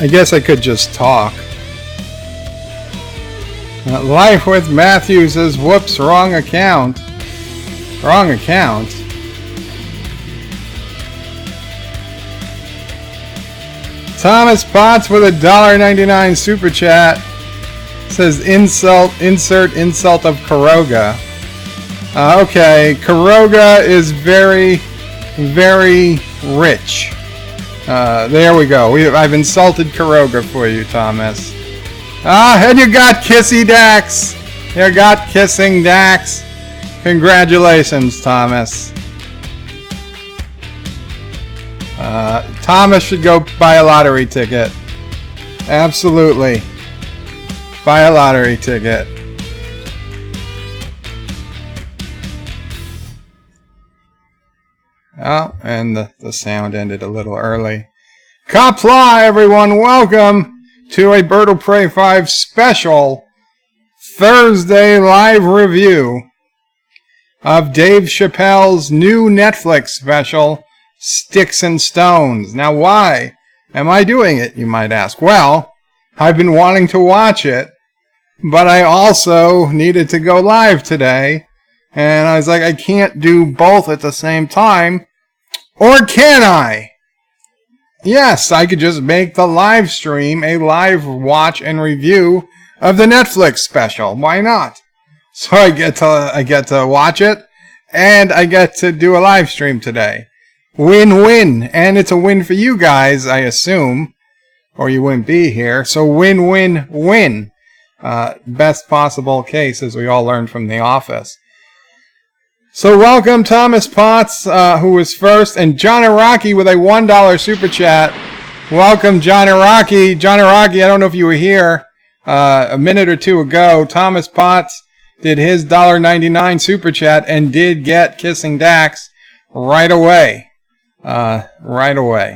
I guess I could just talk. Life with Matthew says, whoops, wrong account. Wrong account. Thomas Potts with a $1.99 super chat says, insert insult of Karoga. Okay, Karoga is very, very rich. There we go. I've insulted Karoga for you, Thomas. And you got Kissy Dax. You got Kissing Dax. Congratulations, Thomas. Thomas should go buy a lottery ticket. Absolutely. Buy a lottery ticket. Oh, and the sound ended a little early. Qapla, everyone, welcome to a Bird of Prey 5 special Thursday live review of Dave Chappelle's new Netflix special, Sticks and Stones. Now, why am I doing it, you might ask? Well, I've been wanting to watch it, but I also needed to go live today, and I was like, I can't do both at the same time, or can I? Yes, I could just make the live stream a live watch and review of the Netflix special. Why not? So I get to watch it, and I get to do a live stream today. Win-win, and it's a win for you guys, I assume, or you wouldn't be here. So win-win-win. Best possible case, as we all learned from The Office. So welcome Thomas Potts, who was first, and John Araki with a $1 super chat. Welcome John Araki. John Araki, I don't know if you were here a minute or two ago. Thomas Potts did his $1.99 super chat and did get Kissing Dax right away. Cinnabon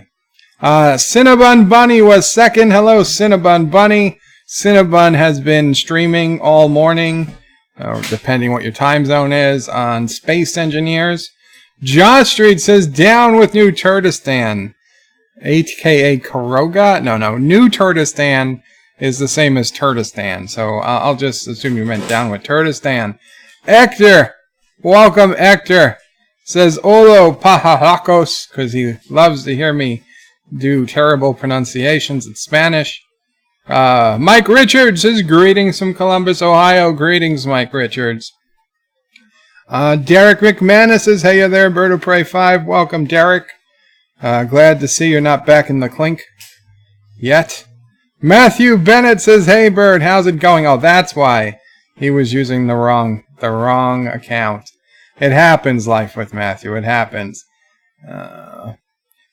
Bunny was second. Hello, Cinnabon Bunny. Cinnabon has been streaming all morning, depending what your time zone is, on Space Engineers. Josh Street says, down with New Turdistan. AKA Karoga? No. New Turdistan is the same as Turdistan. So I'll just assume you meant down with Turdistan. Hector. Welcome, Hector. Says, Olo Pajaracos, because he loves to hear me do terrible pronunciations in Spanish. Mike Richards says, greetings from Columbus, Ohio. Greetings, Mike Richards. Derek McManus says, hey there, Bird of Prey 5. Welcome, Derek. Glad to see you're not back in the clink yet. Matthew Bennett says, hey, Bird, how's it going? Oh, that's why he was using the wrong account. It happens, life with Matthew. It happens.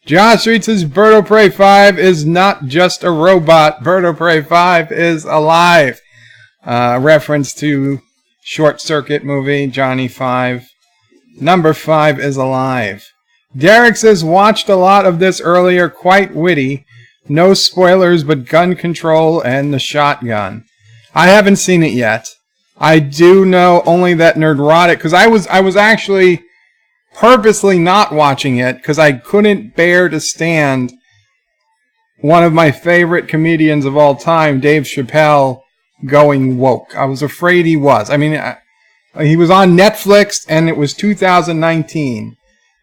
Josh Street says, Bird of Prey 5 is not just a robot. Bird of Prey 5 is alive. Reference to Short Circuit movie, Johnny 5. Number 5 is alive. Derek says, watched a lot of this earlier. Quite witty. No spoilers, but gun control and the shotgun. I haven't seen it yet. I do know only that Nerdrotic, because I was actually purposely not watching it because I couldn't bear to stand one of my favorite comedians of all time, Dave Chappelle, going woke. I was afraid he was. I mean, he was on Netflix, and it was 2019.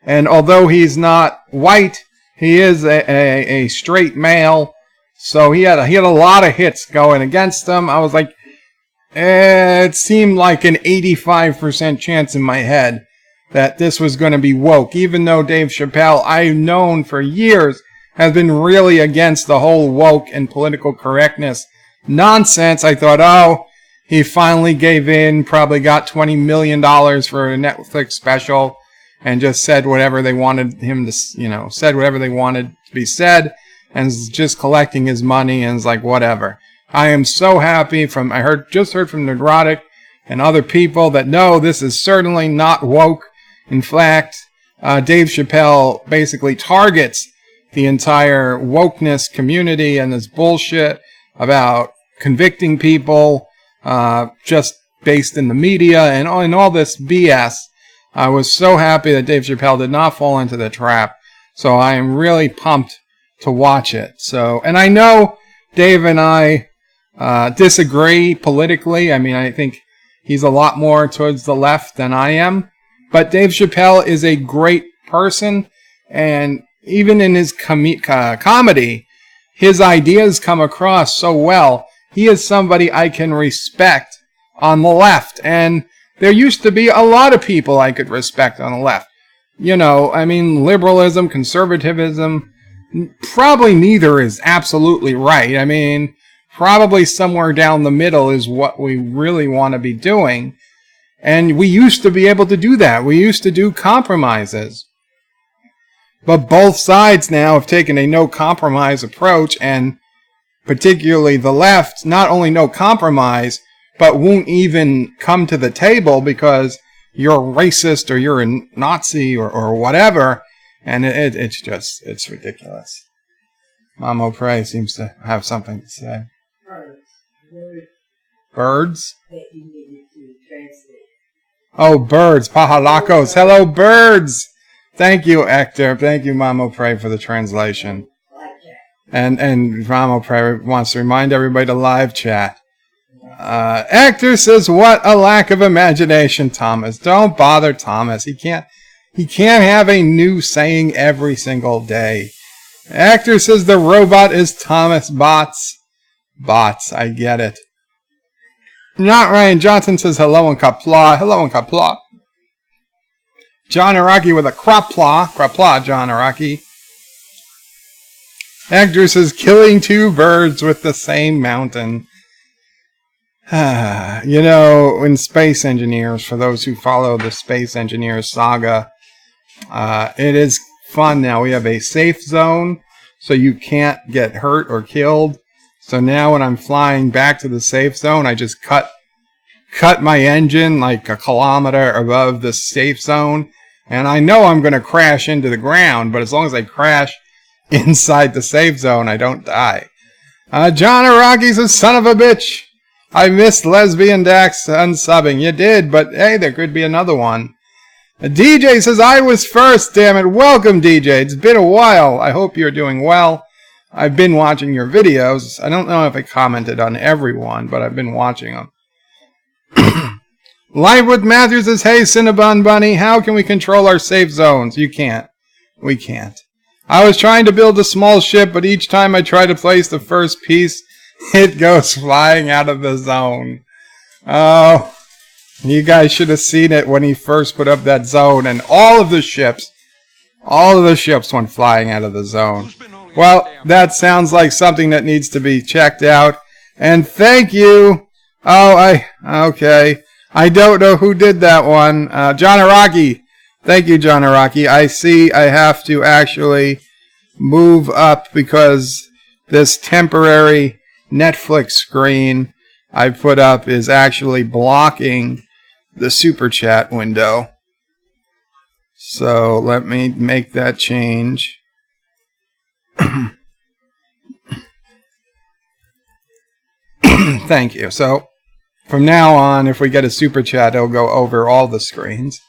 And although he's not white, he is a straight male, so he had a lot of hits going against him. I was like, it seemed like an 85% chance in my head that this was going to be woke, even though Dave Chappelle, I've known for years, has been really against the whole woke and political correctness nonsense. I thought, oh, he finally gave in, probably got $20 million for a Netflix special, and just said whatever they wanted him to, said whatever they wanted to be said, and is just collecting his money, and is like, whatever. I am so happy just heard from Nerdrotic and other people that no, this is certainly not woke. In fact, Dave Chappelle basically targets the entire wokeness community and this bullshit about convicting people just based in the media and all this BS. I was so happy that Dave Chappelle did not fall into the trap. So I am really pumped to watch it. So, and I know Dave and I disagree politically. I mean, I think he's a lot more towards the left than I am. But Dave Chappelle is a great person, and even in his comedy, his ideas come across so well. He is somebody I can respect on the left, and there used to be a lot of people I could respect on the left. You know, I mean, liberalism, conservatism, probably neither is absolutely right. I mean, probably somewhere down the middle is what we really want to be doing. And we used to be able to do that. We used to do compromises. But both sides now have taken a no compromise approach, and particularly the left, not only no compromise, but won't even come to the table because you're racist or you're a Nazi or whatever. And it's ridiculous. Mamo Prey seems to have something to say. Birds? Oh, birds. Pahalacos. Hello, birds. Thank you, Hector. Thank you, Mamo Prey, for the translation. And Mamo Prey wants to remind everybody to live chat. Hector says, what a lack of imagination, Thomas. Don't bother Thomas. He can't have a new saying every single day. Hector says the robot is Thomas Bots. Bots, I get it. Not Ryan Johnson says hello in Qapla. Hello in Qapla. John Araki with a Qapla. Qapla, John Araki. Hector says killing two birds with the same mountain. You know, in Space Engineers, for those who follow the Space Engineers saga, it is fun now. We have a safe zone, so you can't get hurt or killed. So now when I'm flying back to the safe zone, I just cut my engine like a kilometer above the safe zone. And I know I'm going to crash into the ground, but as long as I crash inside the safe zone, I don't die. John Araki's a son of a bitch. I missed Lesbian Dax unsubbing. You did, but hey, there could be another one. DJ says, I was first, damn it. Welcome, DJ. It's been a while. I hope you're doing well. I've been watching your videos. I don't know if I commented on every one, but I've been watching them. Live with Matthews says, hey, Cinnabon Bunny, how can we control our safe zones? You can't. We can't. I was trying to build a small ship, but each time I try to place the first piece, it goes flying out of the zone. Oh, you guys should have seen it when he first put up that zone, and all of the ships went flying out of the zone. Well, that sounds like something that needs to be checked out. And thank you. Okay. I don't know who did that one. John Araki. Thank you, John Araki. I see I have to actually move up because this temporary Netflix screen I put up is actually blocking the super chat window. So let me make that change. Thank you. So from now on, if we get a super chat, it'll go over all the screens.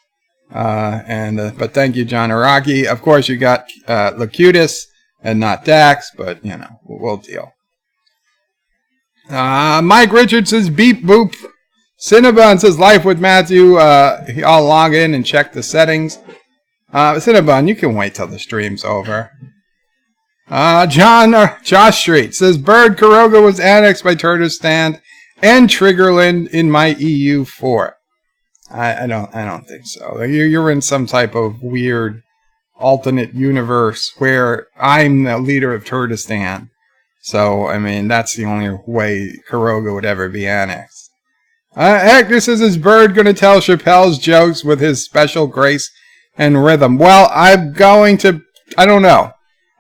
But thank you, John Araki. Of course, you got Locutus and not Dax, but you know, we'll deal. Mike Richards says beep boop. Cinnabon says life with Matthew. I'll log in and check the settings. Cinnabon, you can wait till the stream's over. Josh Street says Bird Karoga was annexed by Turkestan and Triggerland in my EU4. I don't think so. You're in some type of weird alternate universe where I'm the leader of Turkestan. So, I mean, that's the only way Karoga would ever be annexed. Hector says, is Bird going to tell Chappelle's jokes with his special grace and rhythm? Well, I'm going to, I don't know.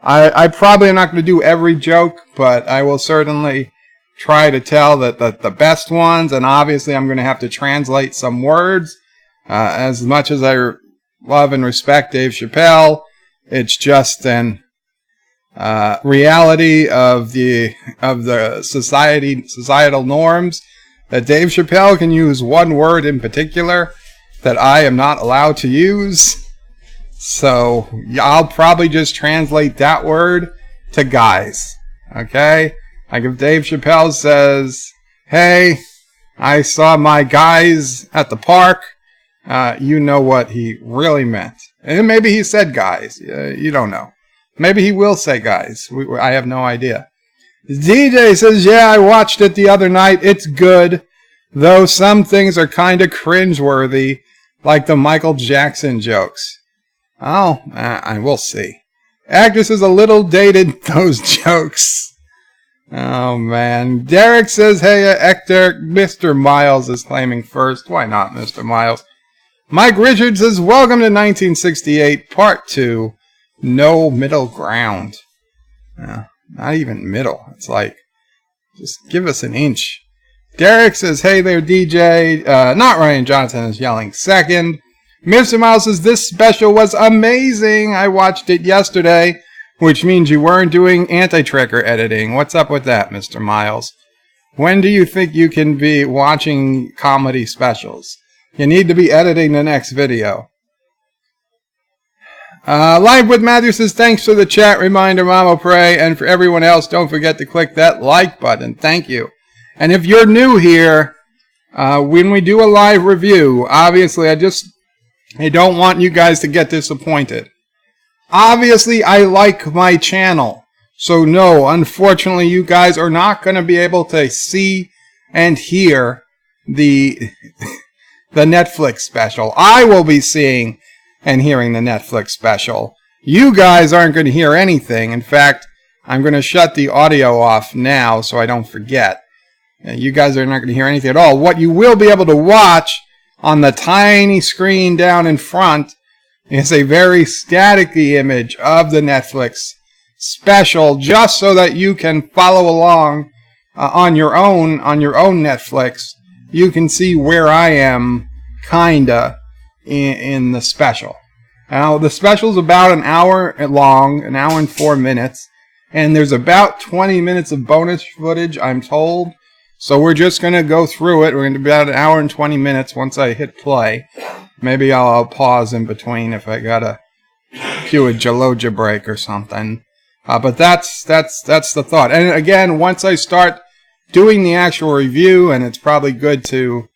I probably am not going to do every joke, but I will certainly try to tell the best ones, and obviously I'm going to have to translate some words. As much as I love and respect Dave Chappelle, it's just an reality of the societal norms that Dave Chappelle can use one word in particular that I am not allowed to use. So I'll probably just translate that word to guys. Okay? Like if Dave Chappelle says, hey, I saw my guys at the park, you know what he really meant. And maybe he said guys. You don't know. Maybe he will say guys. I have no idea. DJ says, yeah, I watched it the other night. It's good, though some things are kind of cringeworthy, like the Michael Jackson jokes. Oh, I will see. Actress is a little dated, those jokes. Oh, man. Derek says, hey, Hector, Mr. Miles is claiming first. Why not, Mr. Miles? Mike Richards says, welcome to 1968, Part 2, No Middle Ground. Not even middle. It's like, just give us an inch. Derek says, hey there, DJ. Not Ryan Johnson is yelling second. Mr. Miles says, this special was amazing. I watched it yesterday, which means you weren't doing anti-tracker editing. What's up with that, Mr. Miles? When do you think you can be watching comedy specials? You need to be editing the next video. Live with Matthew says, thanks for the chat reminder, Mama Pray. And for everyone else, don't forget to click that like button. Thank you. And if you're new here, when we do a live review, obviously I don't want you guys to get disappointed. Obviously, I like my channel. So no, unfortunately, you guys are not going to be able to see and hear the Netflix special. I will be seeing and hearing the Netflix special. You guys aren't going to hear anything. In fact, I'm going to shut the audio off now so I don't forget. You guys are not going to hear anything at all. What you will be able to watch on the tiny screen down in front is a very staticky image of the Netflix special, just so that you can follow along on your own Netflix. You can see where I am, kinda, in the special. Now, the special's about an hour long, an hour and 4 minutes, and there's about 20 minutes of bonus footage, I'm told. So we're just going to go through it. We're going to be about an hour and 20 minutes once I hit play. Maybe I'll pause in between if I gotta cue a Jaloja break or something. But that's the thought. And again, once I start doing the actual review, and it's probably good to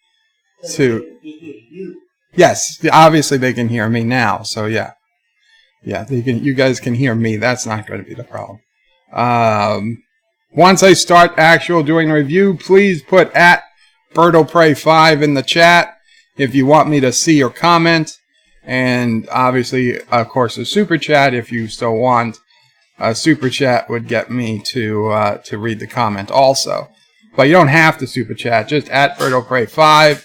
yes, obviously they can hear me now. So yeah, you guys can hear me. That's not going to be the problem. Once I start doing a review, please put at BirdoPray5 in the chat if you want me to see your comment. And obviously, of course, a super chat if you still want. A super chat would get me to read the comment also. But you don't have to super chat. Just at BirdoPray5,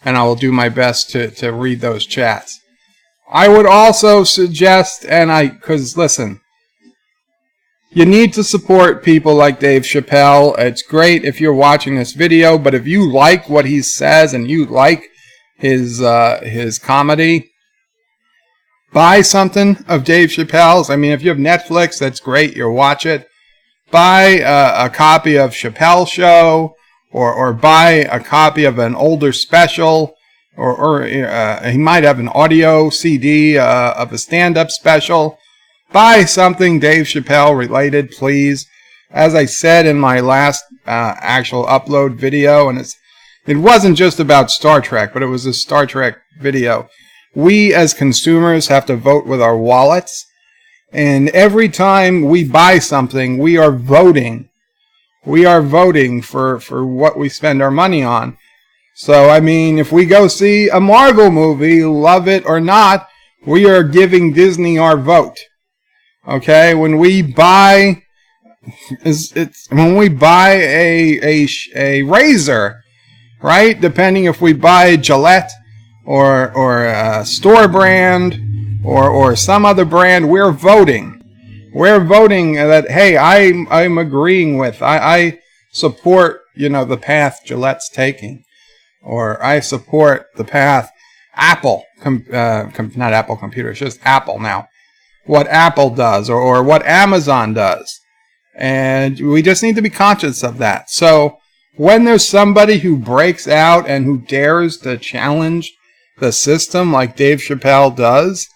and I will do my best to read those chats. I would also suggest, because listen, you need to support people like Dave Chappelle. It's great if you're watching this video, but if you like what he says and you like his comedy, buy something of Dave Chappelle's. I mean, if you have Netflix, that's great. You'll watch it. Buy a copy of Chappelle Show, or buy a copy of an older special, or he might have an audio CD of a stand-up special. Buy something Dave Chappelle related, please. As I said in my last actual upload video, and it wasn't just about Star Trek, but it was a Star Trek video. We as consumers have to vote with our wallets, and every time we buy something, we are voting. We are voting for what we spend our money on. So, I mean, if we go see a Marvel movie, love it or not, we are giving Disney our vote. Okay, when we buy a razor, right? Depending if we buy Gillette or a store brand or some other brand, we're voting. We're voting that, hey, I'm agreeing with, I support, the path Gillette's taking, or I support the path Apple, not Apple Computer, it's just Apple now. What Apple does or what Amazon does. And we just need to be conscious of that. So when there's somebody who breaks out and who dares to challenge the system like Dave Chappelle does,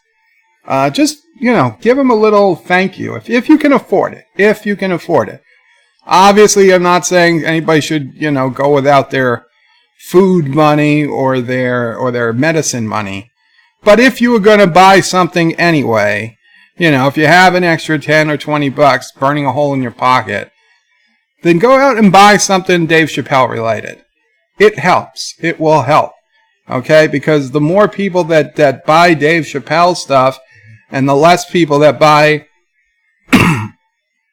just, give him a little thank you if you can afford it. If you can afford it. Obviously, I'm not saying anybody should, go without their food money or their medicine money. But if you were going to buy something anyway, if you have an extra 10 or 20 bucks burning a hole in your pocket, then go out and buy something Dave Chappelle related. It helps. It will help. Okay? Because the more people that buy Dave Chappelle stuff and the less people that buy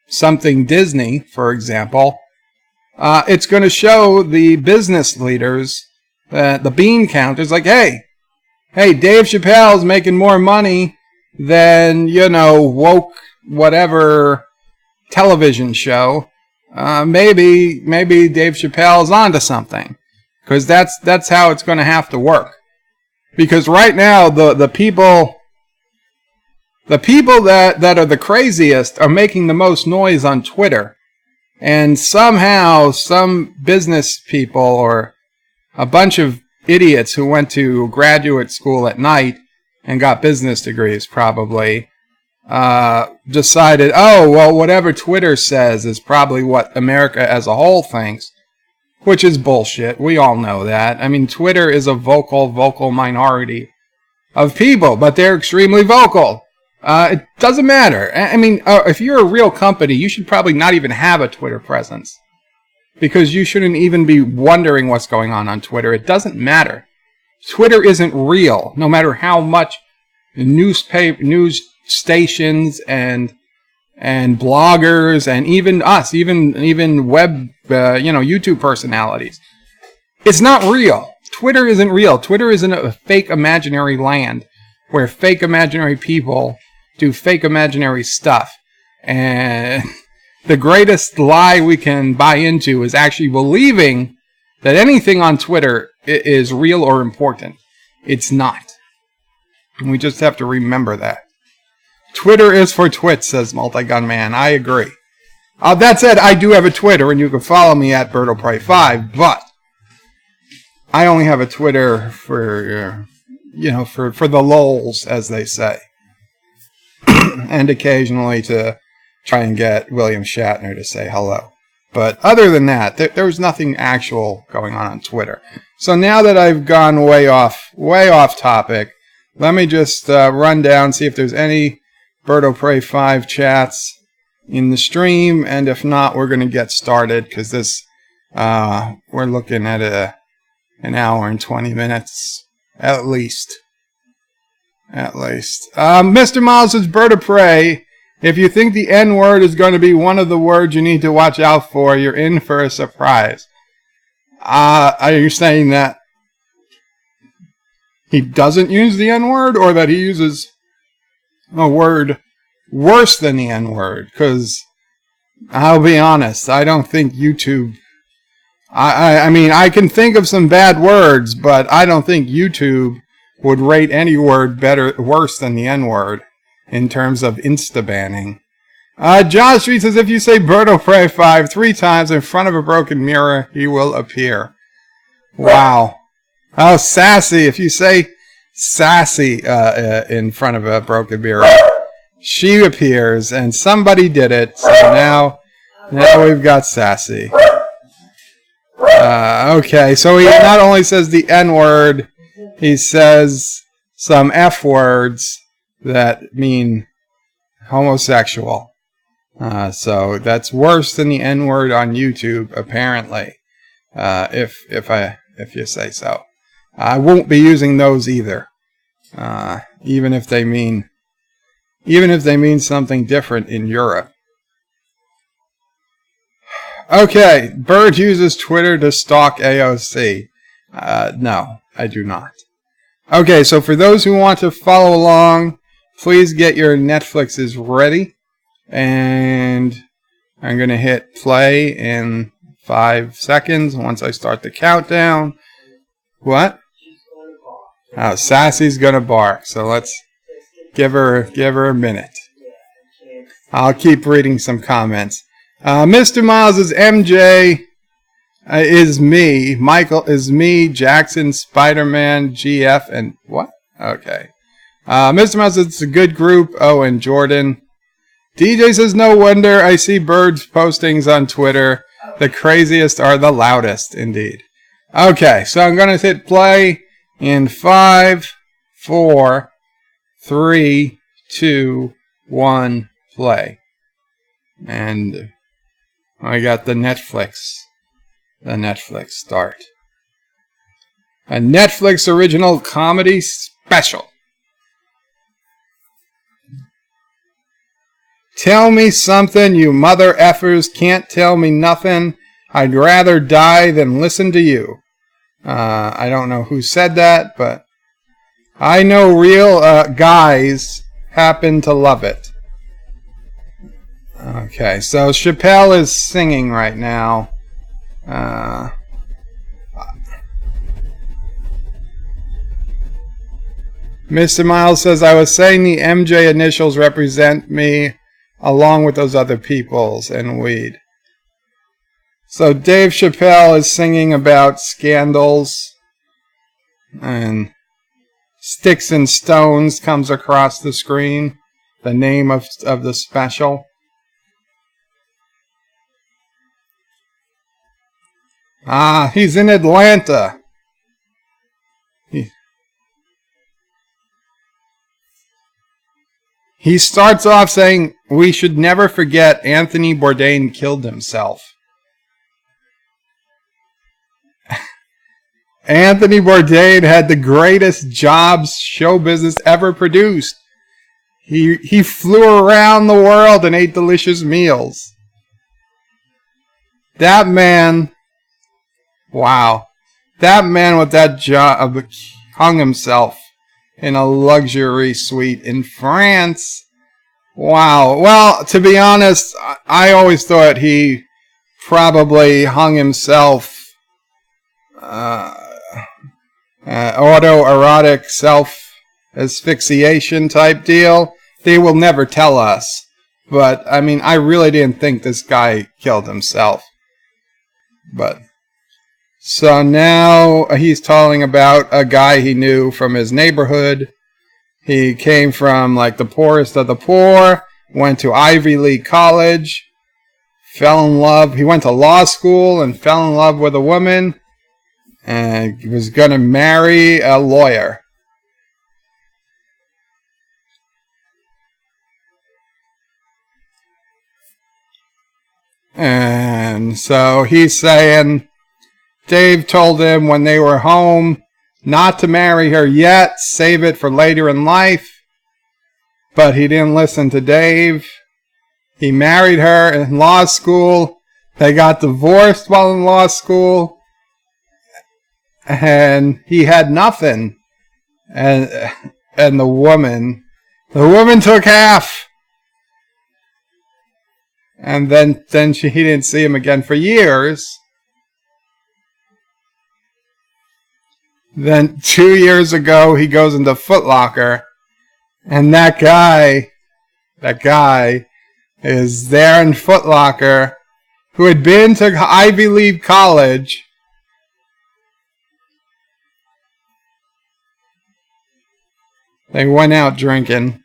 something Disney, for example, it's going to show the business leaders, the bean counters, like, hey, Dave Chappelle's making more money than, woke whatever television show. Maybe Dave Chappelle's onto something. Because that's how it's going to have to work. Because right now, the people that are the craziest are making the most noise on Twitter. And somehow, some business people or a bunch of idiots who went to graduate school at night and got business degrees probably decided, whatever Twitter says is probably what America as a whole thinks, which is bullshit. We all know that. I mean, Twitter is a vocal minority of people, but they're extremely vocal. It doesn't matter. I mean, if you're a real company, you should probably not even have a Twitter presence. Because you shouldn't even be wondering what's going on Twitter. It doesn't matter. Twitter isn't real, no matter how much news stations and bloggers and even us, even web, YouTube personalities. It's not real. Twitter isn't real. Twitter isn't a fake imaginary land where fake imaginary people do fake imaginary stuff. And the greatest lie we can buy into is actually believing that anything on Twitter is real or important. It's not. And we just have to remember that. Twitter is for twits, says Multigun Man. I agree. That said, I do have a Twitter, and you can follow me at BirdoPray5, but I only have a Twitter for, for the lulz, as they say. And occasionally to try and get William Shatner to say hello. But other than that, there's nothing actual going on Twitter. So now that I've gone way off topic, let me just run down, see if there's any BirdoPray5 chats in the stream, and if not, we're going to get started, because this, we're looking at an hour and 20 minutes, at least. Mr. Miles says, BirdoPray, if you think the N-word is going to be one of the words you need to watch out for, you're in for a surprise. Are you saying that he doesn't use the N-word, or that he uses a word worse than the N-word? Because I'll be honest, I don't think YouTube... I mean, I can think of some bad words, but I don't think YouTube would rate any word worse than the N-word in terms of insta-banning. John Street says, if you say BirdoPray5 3 times in front of a broken mirror, he will appear. Wow. Oh, sassy. If you say sassy in front of a broken mirror, she appears, and somebody did it, so now we've got sassy. Okay, so he not only says the N-word, he says some F words that mean homosexual. So that's worse than the N-word on YouTube, apparently. If you say so. I won't be using those either. Even if they mean something different in Europe. Okay, Bird uses Twitter to stalk AOC. No, I do not. Okay, so for those who want to follow along, please get your Netflixes ready. And I'm going to hit play in 5 seconds once I start the countdown. What? Oh, Sassy's going to bark, so let's give her a minute. I'll keep reading some comments. Mr. Miles is MJ, is me, Michael is me, Jackson, Spider-Man, GF, and what? Okay. Mr. Miles, it's a good group. Oh, and Jordan. DJ says, no wonder I see birds postings on Twitter. The craziest are the loudest, indeed. Okay, so I'm going to hit play in 5, 4, 3, 2, 1, play. And I got the Netflix start. A Netflix original comedy special. Tell me something, you mother effers can't tell me nothing. I'd rather die than listen to you. I don't know who said that, but I know real guys happen to love it. Okay, so Chappelle is singing right now. Mr. Miles says, I was saying the MJ initials represent me along with those other peoples and weed. So Dave Chappelle is singing about scandals, and Sticks and Stones comes across the screen, the name of the special. He's in Atlanta. He starts off saying, we should never forget Anthony Bourdain killed himself. Anthony Bourdain had the greatest jobs show business ever produced. He flew around the world and ate delicious meals. That man, wow. That man with that job hung himself in a luxury suite in France. Wow. Well, to be honest, I always thought he probably hung himself autoerotic self-asphyxiation type deal. They will never tell us. But, I mean, I really didn't think this guy killed himself. But, so now he's talking about a guy he knew from his neighborhood. He came from, like, the poorest of the poor, went to Ivy League college, fell in love. He went to law school and fell in love with a woman, and he was going to marry a lawyer. And so he's saying Dave told him when they were home not to marry her yet, save it for later in life. But he didn't listen to Dave. He married her in law school. They got divorced while in law school. And he had nothing. And the woman took half. And then he didn't see him again for years. Then 2 years ago, he goes into Foot Locker, and that guy is there in Foot Locker, who had been to Ivy League college. They went out drinking.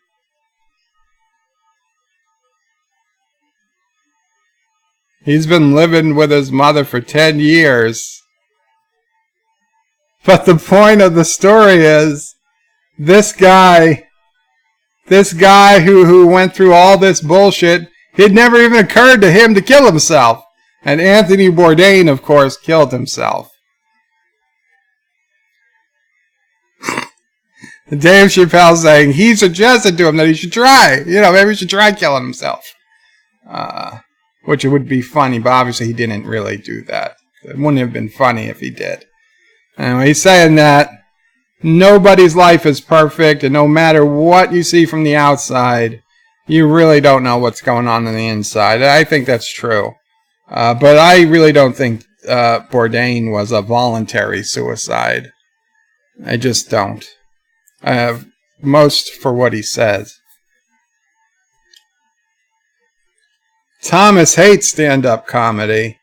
He's been living with his mother for 10 years. But the point of the story is, this guy who went through all this bullshit, it never even occurred to him to kill himself. And Anthony Bourdain, of course, killed himself. Dave Chappelle saying he suggested to him that he should try. Maybe he should try killing himself. Which it would be funny, but obviously he didn't really do that. It wouldn't have been funny if he did. Anyway, he's saying that nobody's life is perfect, and no matter what you see from the outside, you really don't know what's going on the inside. I think that's true. But I really don't think Bourdain was a voluntary suicide. I just don't. Most for what he says. Thomas hates stand-up comedy.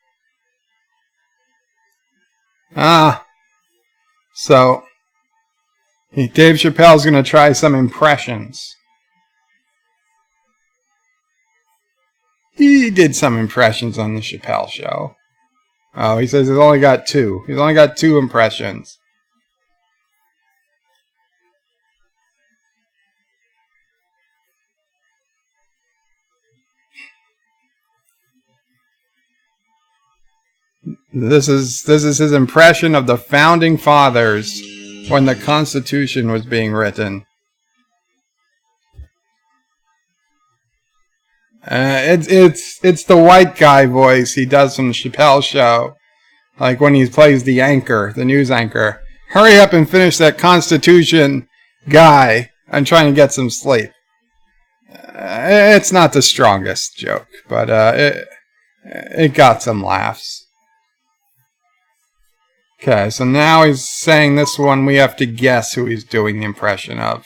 So Dave Chappelle's going to try some impressions. He did some impressions on the Chappelle show. Oh, he says he's only got 2. He's only got 2 impressions. This is his impression of the founding fathers when the Constitution was being written. It's the white guy voice he does from the Chappelle show, like when he plays the anchor, the news anchor. Hurry up and finish that Constitution, guy. I'm trying to get some sleep. It's not the strongest joke, but it got some laughs. Okay, so now he's saying this one. We have to guess who he's doing the impression of.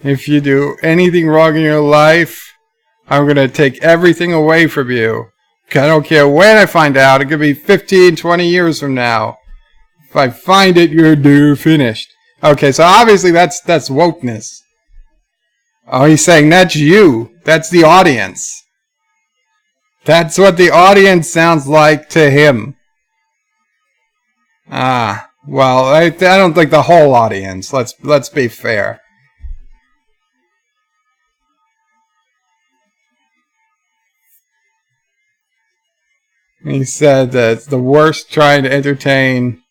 If you do anything wrong in your life, I'm going to take everything away from you. I don't care when I find out. It could be 15, 20 years from now. If I find it, you're finished. Okay, so obviously that's wokeness. Oh, he's saying that's you. That's the audience. That's what the audience sounds like to him. Well, I don't think the whole audience. Let's be fair. He said that it's the worst trying to entertain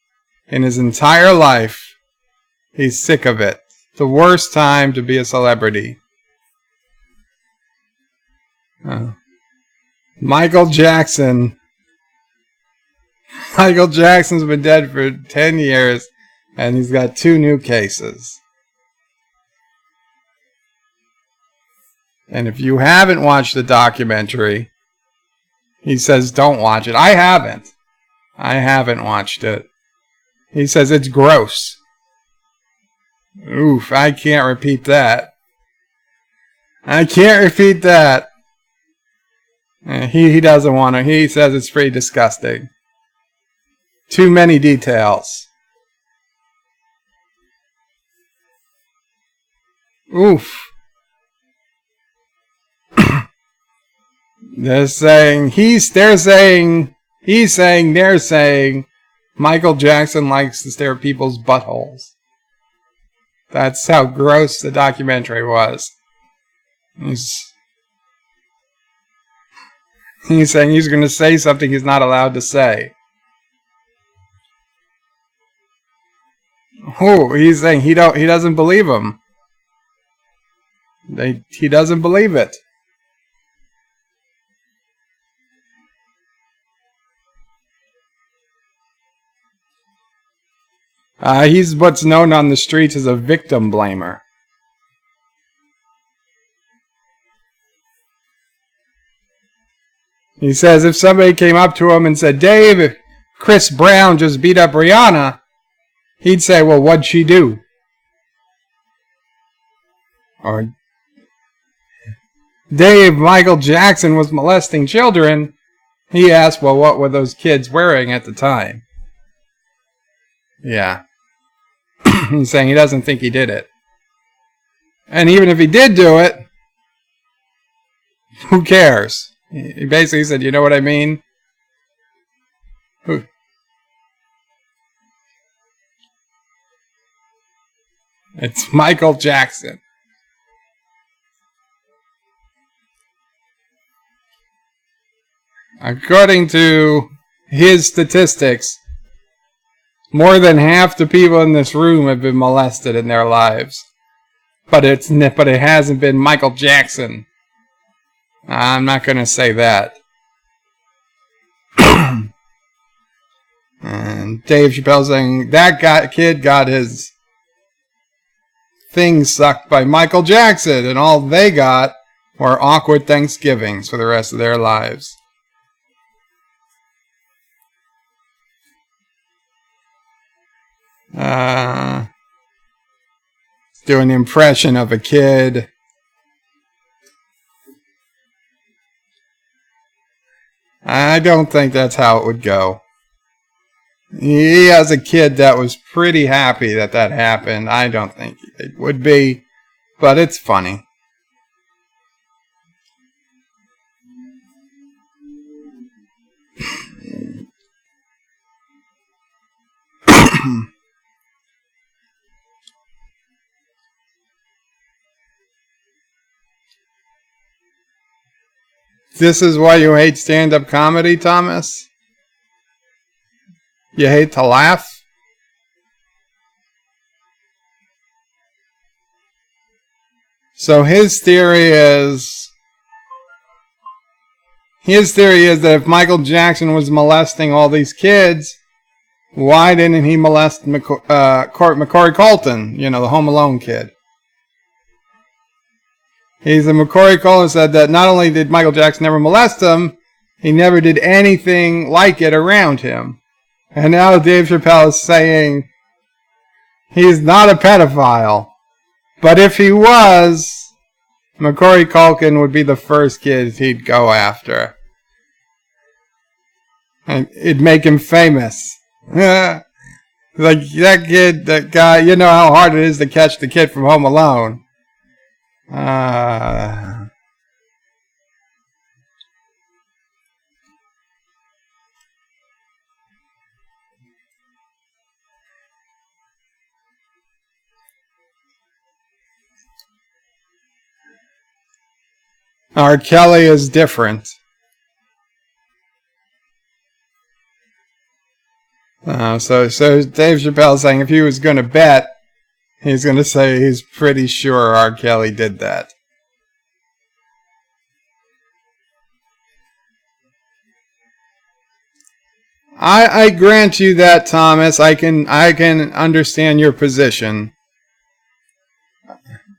in his entire life. He's sick of it. The worst time to be a celebrity. Michael Jackson's been dead for 10 years, and he's got 2 new cases. And if you haven't watched the documentary, he says don't watch it. I haven't watched it. He says it's gross. Oof, I can't repeat that. He doesn't want to. He says it's pretty disgusting. Too many details. Oof. They're saying Michael Jackson likes to stare at people's buttholes. That's how gross the documentary was. He's saying he's going to say something he's not allowed to say. Oh, he's saying he doesn't believe him. He doesn't believe it. He's what's known on the streets as a victim blamer. He says if somebody came up to him and said, Dave, if Chris Brown just beat up Rihanna, he'd say, well, what'd she do? Or, Dave, Michael Jackson was molesting children. He asked, well, what were those kids wearing at the time? Yeah. He's saying he doesn't think he did it. And even if he did do it, who cares? He basically said, you know what I mean? It's Michael Jackson. According to his statistics, more than half the people in this room have been molested in their lives. But it hasn't been Michael Jackson. I'm not going to say that. And Dave Chappelle saying that kid got his thing sucked by Michael Jackson, and all they got were awkward Thanksgivings for the rest of their lives. Do an impression of a kid. I don't think that's how it would go. He has a kid that was pretty happy that happened. I don't think it would be, but it's funny. This is why you hate stand-up comedy, Thomas? You hate to laugh? So his theory is that if Michael Jackson was molesting all these kids, why didn't he molest Macaulay Culkin, the Home Alone kid? Macaulay Culkin said that not only did Michael Jackson never molest him, he never did anything like it around him. And now Dave Chappelle is saying he's not a pedophile. But if he was, Macaulay Culkin would be the first kid he'd go after. And it'd make him famous. Like that kid, that guy, you know how hard it is to catch the kid from Home Alone. R. Kelly is different. So Dave Chappelle saying if he was going to bet, he's going to say he's pretty sure R. Kelly did that. I grant you that, Thomas. I can understand your position.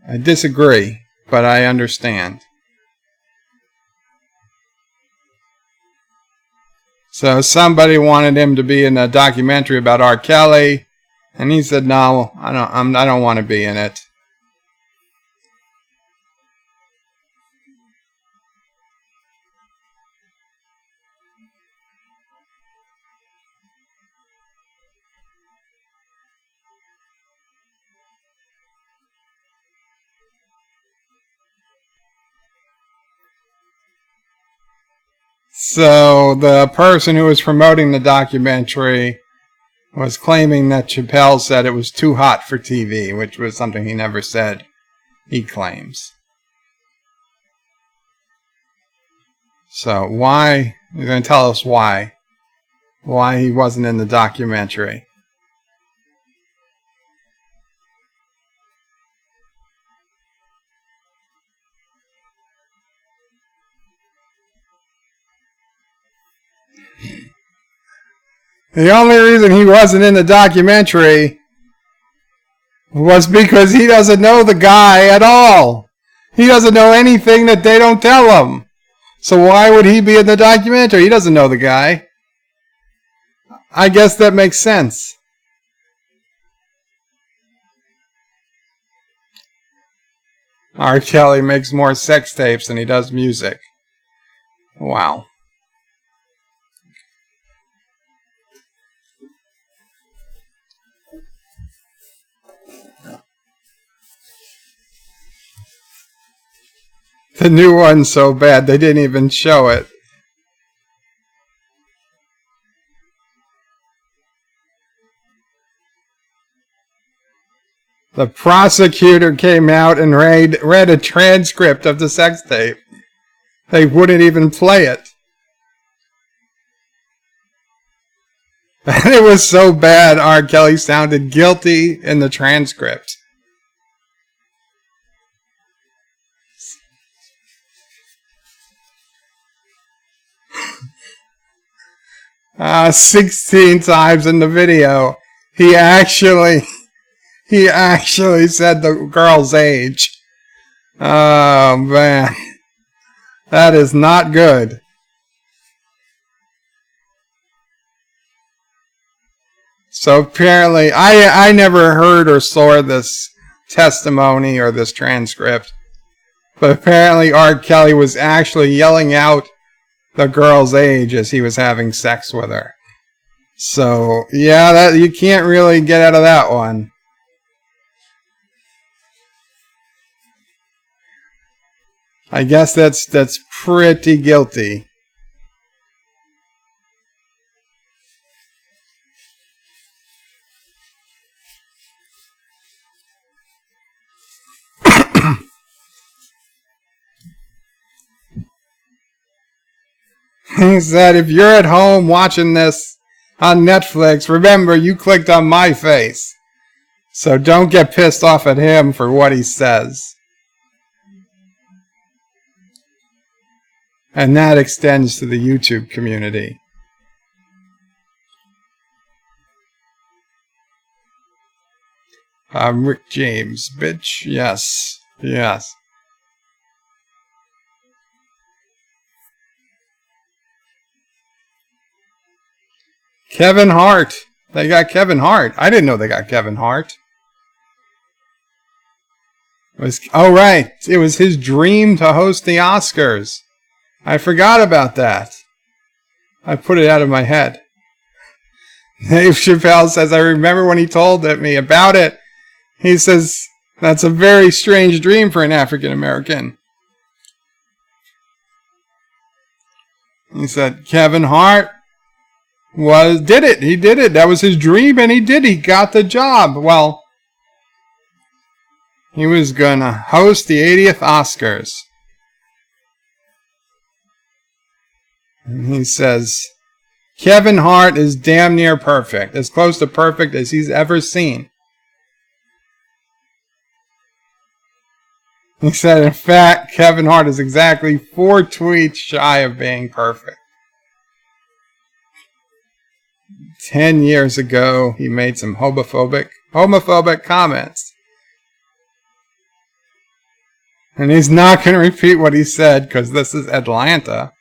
I disagree, but I understand. So somebody wanted him to be in a documentary about R. Kelly, and he said, "No, I don't want to be in it." So the person who was promoting the documentary was claiming that Chappelle said it was too hot for TV, which was something he never said, he claims. So why? You're going to tell us why. Why he wasn't in the documentary. The only reason he wasn't in the documentary was because he doesn't know the guy at all. He doesn't know anything that they don't tell him. So why would he be in the documentary? He doesn't know the guy. I guess that makes sense. R. Kelly makes more sex tapes than he does music. Wow. The new one's so bad they didn't even show it. The prosecutor came out and read a transcript of the sex tape. They wouldn't even play it. And it was so bad, R. Kelly sounded guilty in the transcript. 16 times in the video, he actually said the girl's age. Oh, man. That is not good. So apparently, I never heard or saw this testimony or this transcript. But apparently R. Kelly was actually yelling out the girl's age as he was having sex with her. So, yeah, that you can't really get out of that one. I guess that's pretty guilty. He said, if you're at home watching this on Netflix, remember you clicked on my face. So don't get pissed off at him for what he says. And that extends to the YouTube community. Rick James, bitch. Yes. Yes. Kevin Hart. They got Kevin Hart. I didn't know they got Kevin Hart. Right. It was his dream to host the Oscars. I forgot about that. I put it out of my head. Dave Chappelle says, I remember when he told me about it. He says, that's a very strange dream for an African American. He said, Kevin Hart did it. He did it. That was his dream, and he did. He got the job. Well, he was going to host the 80th Oscars. And he says, Kevin Hart is damn near perfect. As close to perfect as he's ever seen. He said, in fact, Kevin Hart is exactly 4 tweets shy of being perfect. 10 years ago, he made some homophobic comments. And he's not going to repeat what he said because this is Atlanta.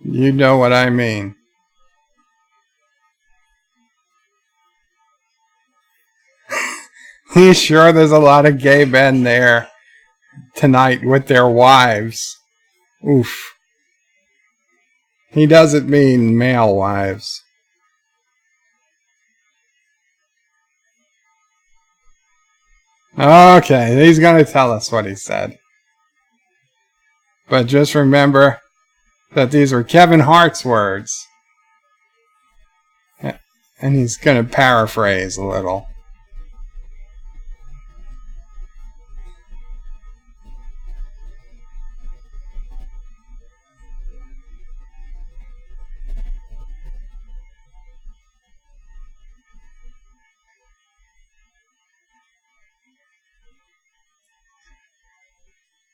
You know what I mean. He's sure there's a lot of gay men there tonight with their wives. Oof. He doesn't mean male wives. Okay, he's going to tell us what he said. But just remember that these were Kevin Hart's words. And he's going to paraphrase a little.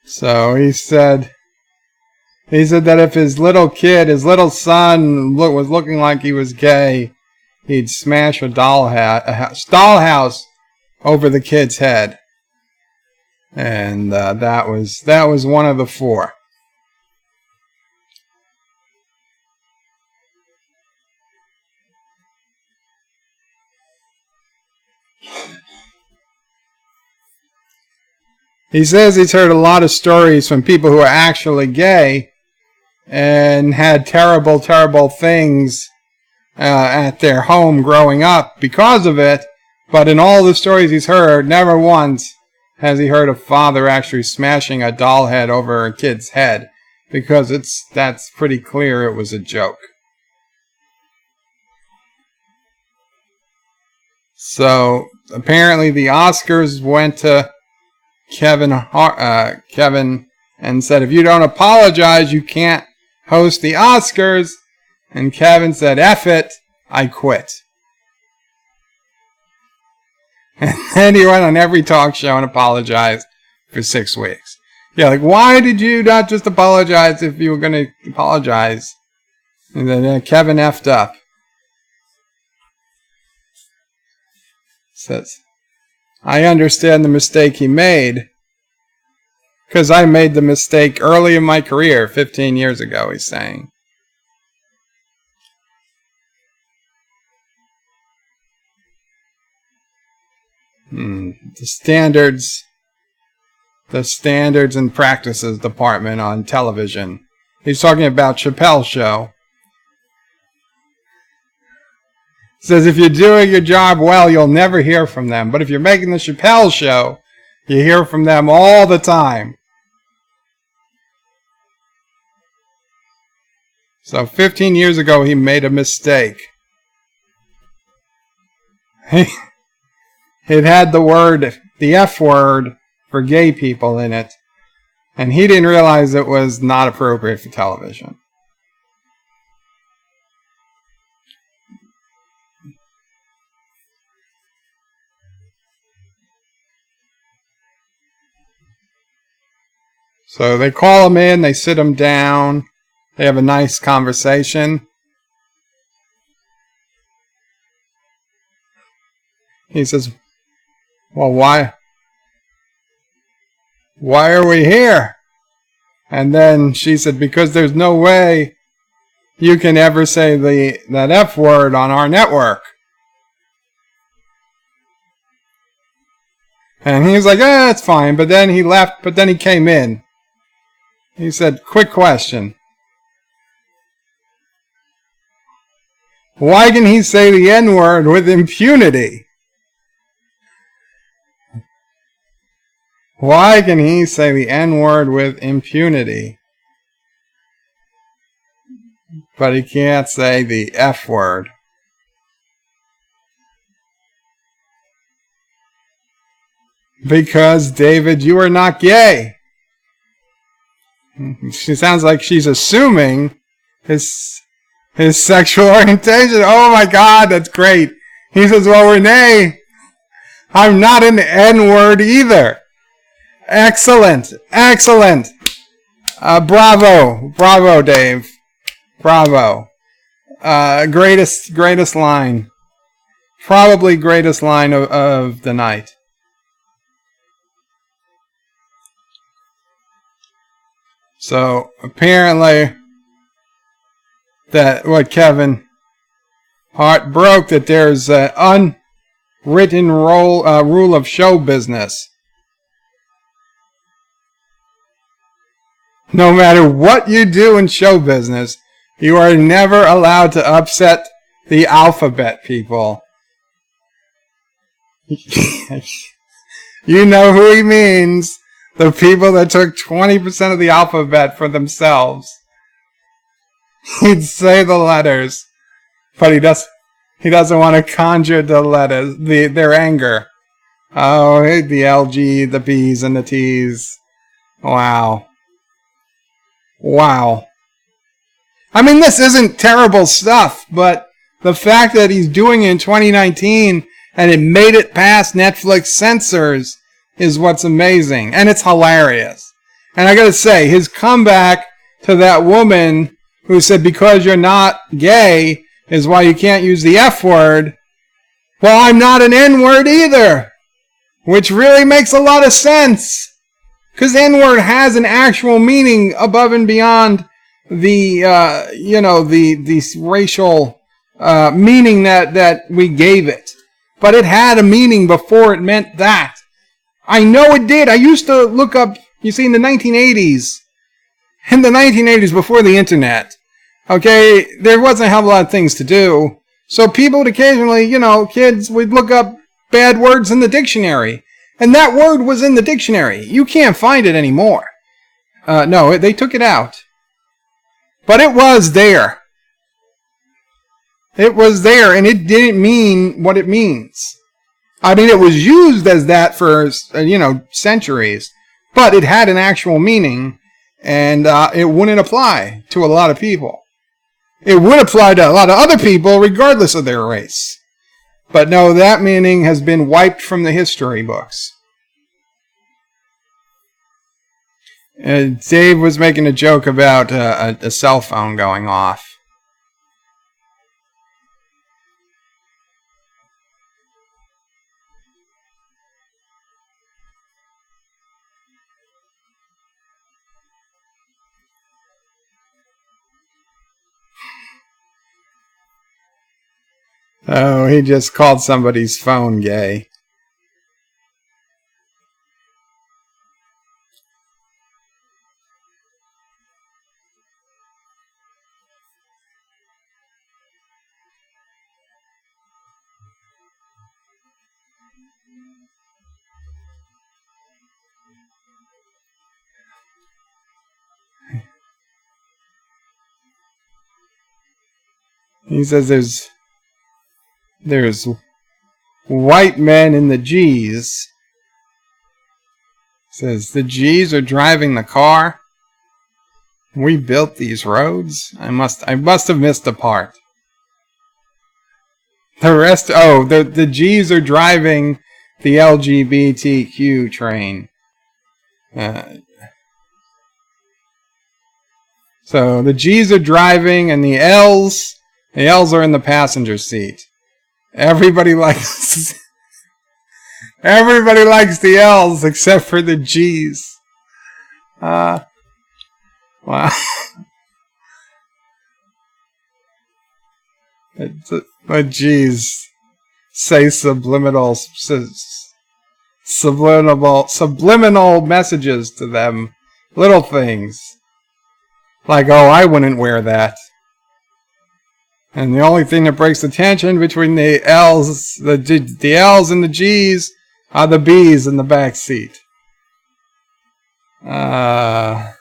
So he said that if his little son was looking like he was gay, he'd smash a dollhouse over the kid's head. And that was one of the 4. He says he's heard a lot of stories from people who are actually gay and had terrible, terrible things at their home growing up because of it. But in all the stories he's heard, never once has he heard a father actually smashing a doll head over a kid's head, because that's pretty clear it was a joke. So apparently the Oscars went to Kevin and said, if you don't apologize, you can't host the Oscars. And Kevin said, F it, I quit. And then he went on every talk show and apologized for 6 weeks. Yeah, like, why did you not just apologize if you were going to apologize? And then Kevin effed up. Says, I understand the mistake he made, because I made the mistake early in my career, 15 years ago, he's saying. The standards the Standards and Practices Department on television. He's talking about Chappelle's show. He says if you're doing your job well, you'll never hear from them. But if you're making the Chappelle show, you hear from them all the time. So 15 years ago, he made a mistake. It had the F word for gay people in it. And he didn't realize it was not appropriate for television. So they call him in, they sit him down, they have a nice conversation. He says, well, why are we here? And then she said, because there's no way you can ever say that F word on our network. And he was like, that's fine. But then he left, but then he came in. He said, quick question. Why can he say the N-word with impunity? Why can he say the N-word with impunity? But he can't say the F word. Because, David, you are not gay. She sounds like she's assuming his sexual orientation. Oh my God, that's great. He says, well, Renee, I'm not an N-word either. Excellent. Excellent. Bravo, Dave. Bravo. Greatest line. Probably greatest line of the night. So apparently that what Kevin Hart broke, that there's an unwritten rule of show business. No matter what you do in show business, you are never allowed to upset the alphabet people. You know who he means. The people that took 20% of the alphabet for themselves. He'd say the letters, but he doesn't want to conjure the letters, their anger. Oh, the LG, the B's, and the T's. Wow. Wow. I mean, this isn't terrible stuff, but the fact that he's doing it in 2019 and it made it past Netflix censors is what's amazing. And it's hilarious. And I gotta say, his comeback to that woman who said, because you're not gay is why you can't use the F word. Well, I'm not an N word either. Which really makes a lot of sense. Because N word has an actual meaning above and beyond the racial meaning that we gave it. But it had a meaning before it meant that. I know it did. I used to look up, you see, in the 1980s, before the internet, okay, there wasn't a hell of a lot of things to do. So people would occasionally, kids would look up bad words in the dictionary. And that word was in the dictionary. You can't find it anymore. No, they took it out. But it was there. It was there, and it didn't mean what it means. I mean, it was used as that for, centuries. But it had an actual meaning, and it wouldn't apply to a lot of people. It would apply to a lot of other people, regardless of their race. But no, that meaning has been wiped from the history books. Dave was making a joke about a cell phone going off. Oh, he just called somebody's phone gay. He says there's white men in the G's. He says the G's are driving the car. We built these roads. I must have missed a part. The rest, the G's are driving the LGBTQ train. So the G's are driving, and the L's are in the passenger seat. Everybody likes the L's except for the G's. Wow. But G's say subliminal messages to them. Little things. Like, oh, I wouldn't wear that. And the only thing that breaks the tension between the L's and the G's are the B's in the back seat. I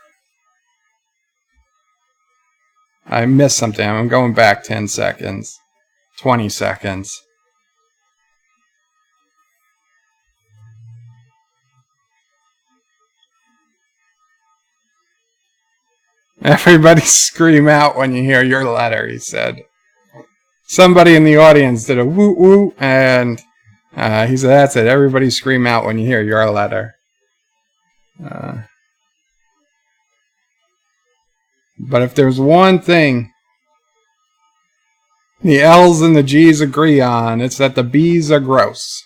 missed something. I'm going back 10 seconds. 20 seconds. Everybody scream out when you hear your letter, he said. Somebody in the audience did a woo woo, and he said, that's it. Everybody scream out when you hear your letter. But if there's one thing the L's and the G's agree on, it's that the B's are gross.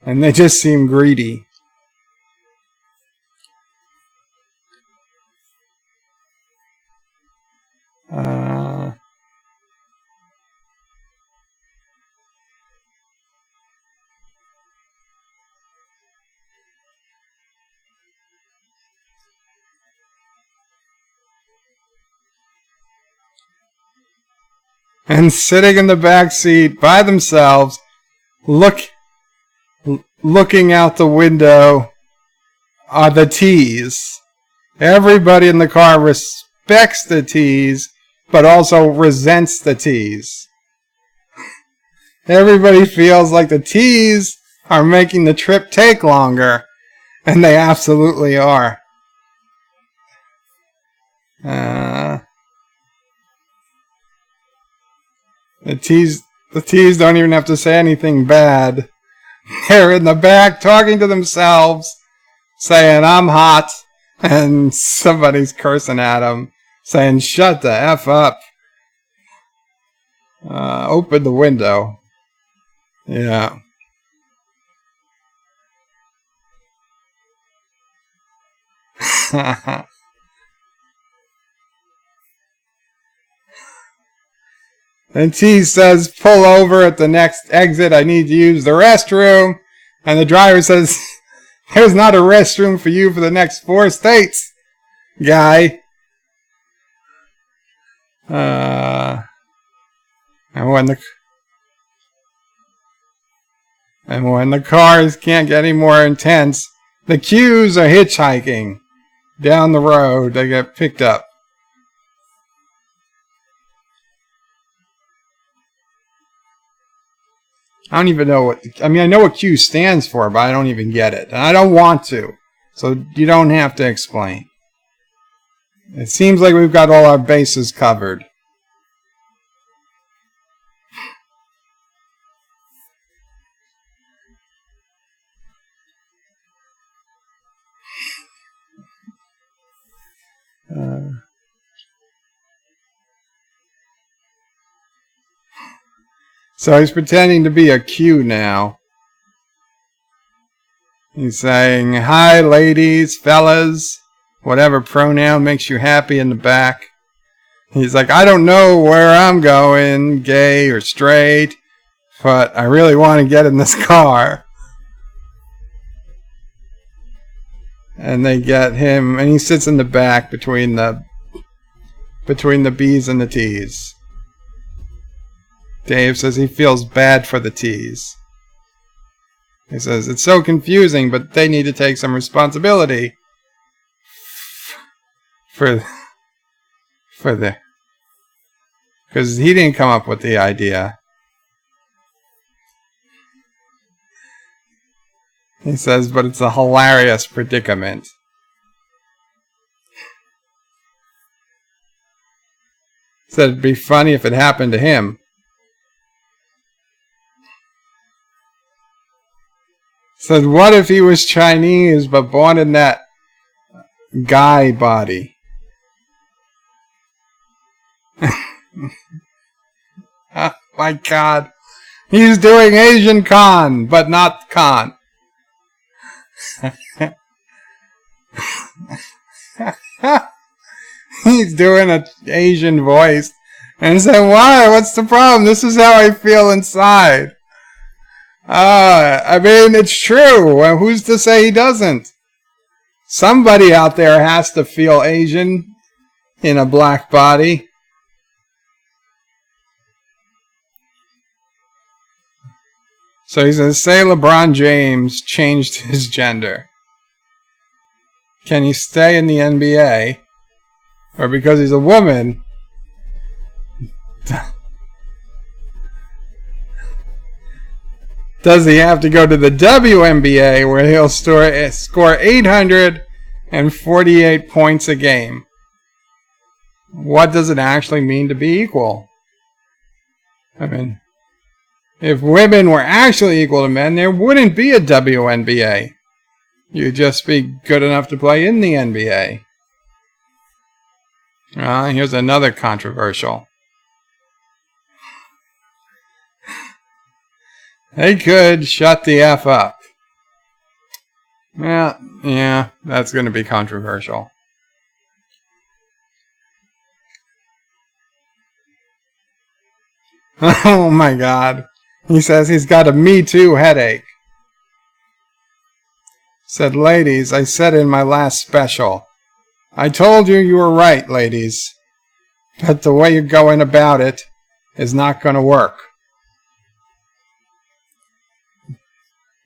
And they just seem greedy. And sitting in the back seat by themselves, looking out the window are the T's. Everybody in the car respects the T's, but also resents the T's. Everybody feels like the T's are making the trip take longer, and they absolutely are. The T's don't even have to say anything bad. They're in the back talking to themselves, saying, I'm hot, and somebody's cursing at them, saying, shut the F up. Open the window. Yeah. And T says, pull over at the next exit. I need to use the restroom. And the driver says, there's not a restroom for you for the next 4 states, guy. And when the cars can't get any more intense, the Q's are hitchhiking down the road. They get picked up. I don't even know I know what Q stands for, but I don't even get it. And I don't want to. So you don't have to explain. It seems like we've got all our bases covered. So he's pretending to be a Q now. He's saying, hi ladies, fellas, whatever pronoun makes you happy in the back. He's like, I don't know where I'm going, gay or straight, but I really want to get in this car. And they get him, and he sits in the back between the B's and the T's. Dave says he feels bad for the T's. He says, it's so confusing, but they need to take some responsibility for Because he didn't come up with the idea. He says, but it's a hilarious predicament. He said it'd be funny if it happened to him. He said, what if he was Chinese but born in that guy body? Oh my God. He's doing Asian con, but not con. He's doing an Asian voice. And he said, why? What's the problem? This is how I feel inside. I mean, it's true. Who's to say he doesn't? Somebody out there has to feel Asian in a black body. So he says, say LeBron James changed his gender. Can he stay in the NBA? Or because he's a woman, does he have to go to the WNBA where he'll score 848 points a game? What does it actually mean to be equal? I mean, if women were actually equal to men, there wouldn't be a WNBA. You'd just be good enough to play in the NBA. Here's another controversial. They could shut the F up. Yeah, that's going to be controversial. Oh my God. He says he's got a Me Too headache. Said, ladies, I said in my last special, I told you were right, ladies, but the way you're going about it is not going to work.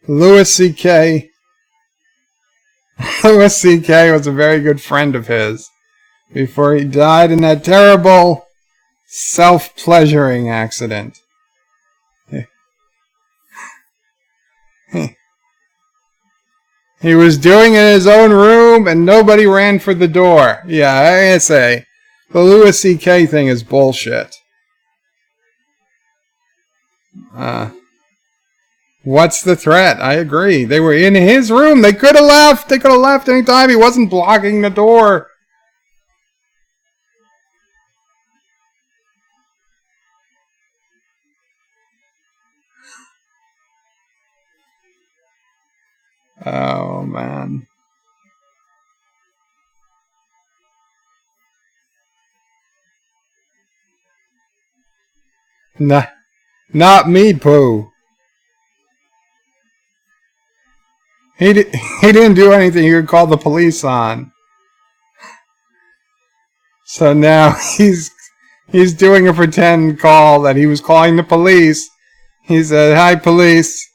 Louis C.K. was a very good friend of his before he died in that terrible self-pleasuring accident. He was doing it in his own room and nobody ran for the door. Yeah, I gotta say, the Louis C.K. thing is bullshit. What's the threat? I agree. They were in his room. They could have left. They could have left any time. He wasn't blocking the door. Oh, man. Not me, Pooh. He didn't do anything he could call the police on. So now he's doing a pretend call that he was calling the police. He said, "Hi, police."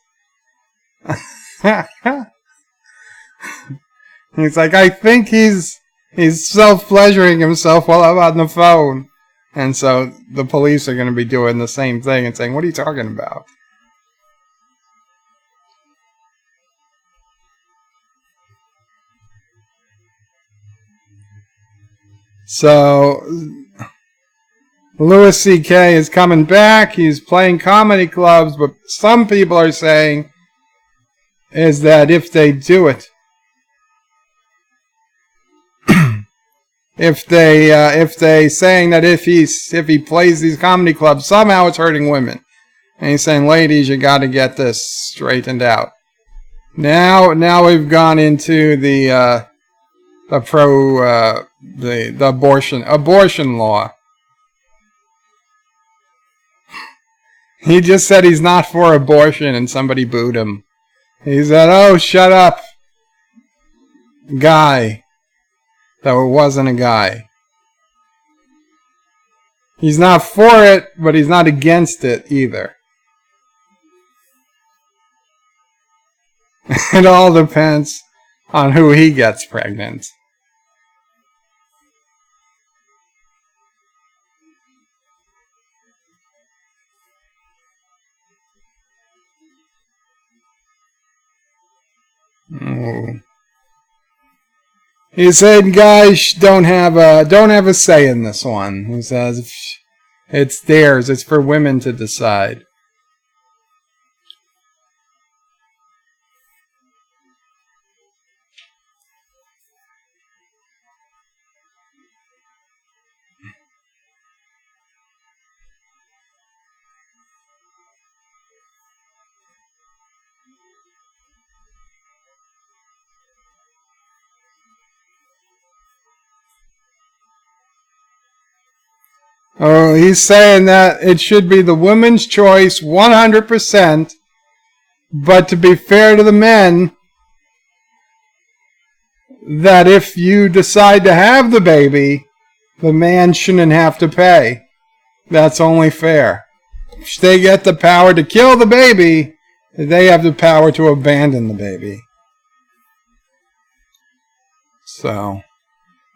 He's like, I think he's self-pleasuring himself while I'm on the phone. And so the police are going to be doing the same thing and saying, what are you talking about? So Louis C.K. is coming back. He's playing comedy clubs, but some people are saying is that if they do it, if they saying that if he plays these comedy clubs, somehow it's hurting women. And he's saying, ladies, you got to get this straightened out. Now we've gone into the abortion law. He just said he's not for abortion, and somebody booed him. He said, "Oh, shut up, guy." Though it wasn't a guy. He's not for it, but he's not against it either. It all depends on who he gets pregnant. He said guys don't have a say in this one. He says it's theirs. It's for women to decide. Oh, he's saying that it should be the woman's choice 100%, but to be fair to the men, that if you decide to have the baby, the man shouldn't have to pay. That's only fair. If they get the power to kill the baby, they have the power to abandon the baby. So,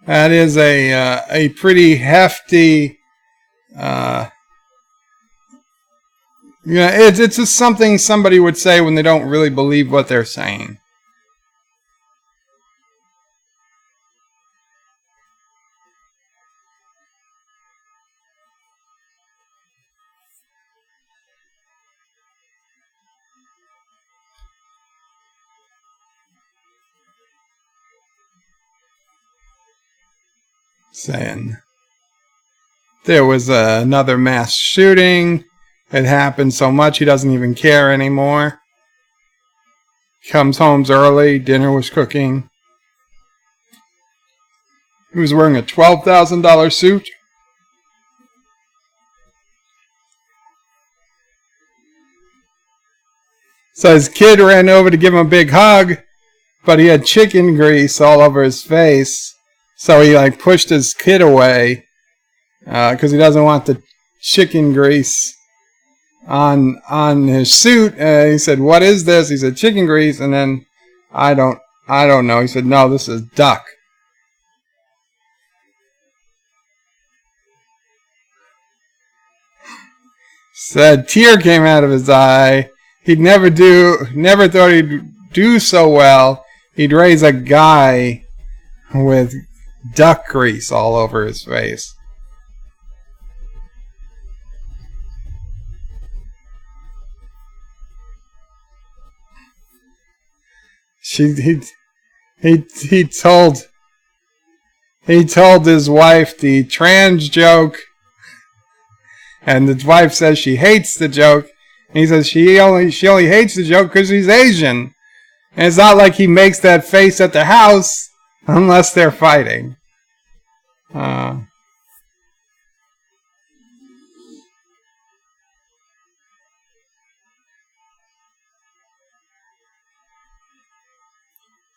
that is a pretty hefty... it's just something somebody would say when they don't really believe what they're saying. Saying there was another mass shooting. It happened so much he doesn't even care anymore. Comes home early. Dinner was cooking. He was wearing a $12,000 suit. So his kid ran over to give him a big hug, but he had chicken grease all over his face. So he pushed his kid away because he doesn't want the chicken grease on his suit. He said, "What is this?" He said, "Chicken grease." And then I don't know. He said, "No, this is duck." Said tear came out of his eye. He'd never thought he'd do so well. He'd raise a guy with duck grease all over his face. He told his wife the trans joke, and the wife says she hates the joke. And he says she only hates the joke because he's Asian. And it's not like he makes that face at the house unless they're fighting.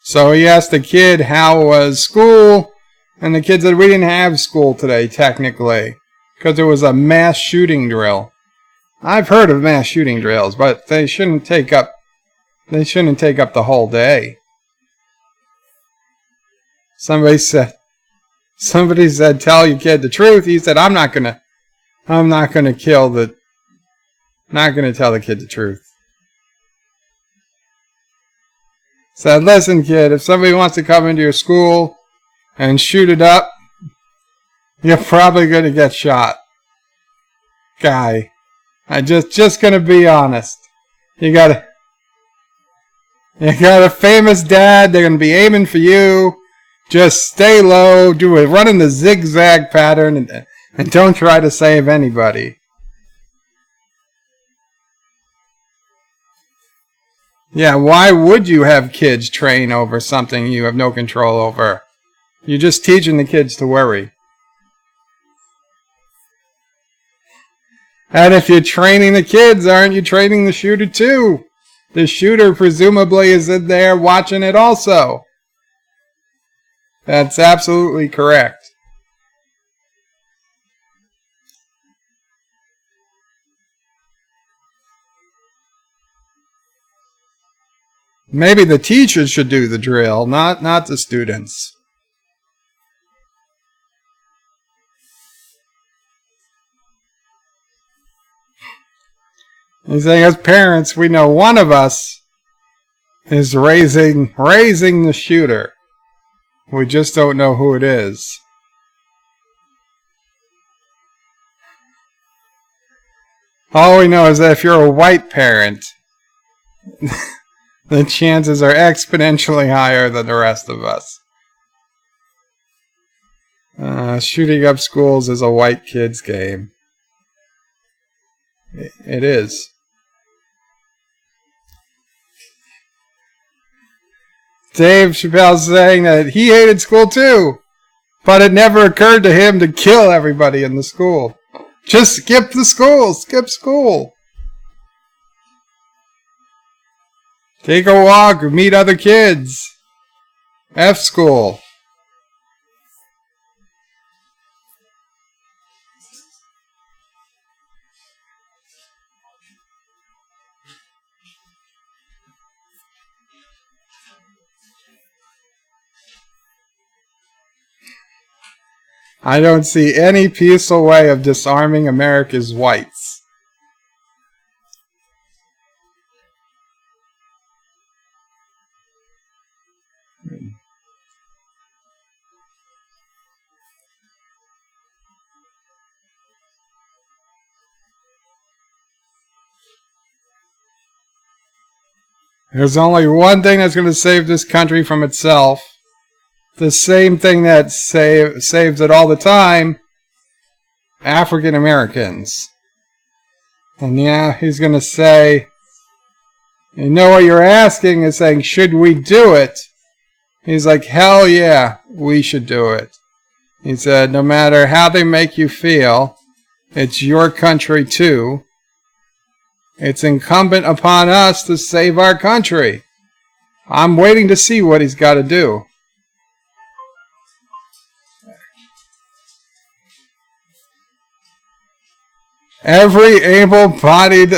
So he asked the kid how was school, and the kid said we didn't have school today technically because it was a mass shooting drill. I've heard of mass shooting drills, but they shouldn't take up the whole day. Somebody said tell your kid the truth. He said I'm not gonna tell the kid the truth. Said, "Listen, kid, if somebody wants to come into your school and shoot it up, you're probably going to get shot. Guy, I'm just going to be honest. You got a famous dad. They're going to be aiming for you. Just stay low, run in the zigzag pattern, and don't try to save anybody." Yeah, why would you have kids train over something you have no control over? You're just teaching the kids to worry. And if you're training the kids, aren't you training the shooter too? The shooter presumably is in there watching it also. That's absolutely correct. Maybe the teachers should do the drill, not the students. He's saying, as parents, we know one of us is raising the shooter. We just don't know who it is. All we know is that if you're a white parent, the chances are exponentially higher than the rest of us. Shooting up schools is a white kid's game. It is. Dave Chappelle saying that he hated school too, but it never occurred to him to kill everybody in the school. Just skip the school. Skip school. Take a walk, meet other kids. F school. I don't see any peaceful way of disarming America's whites. There's only one thing that's going to save this country from itself. The same thing that saves it all the time. African Americans. And yeah, he's going to say, you know what you're asking is saying, should we do it? He's like, hell yeah, we should do it. He said, no matter how they make you feel, it's your country too. It's incumbent upon us to save our country. I'm waiting to see what he's got to do. Every able-bodied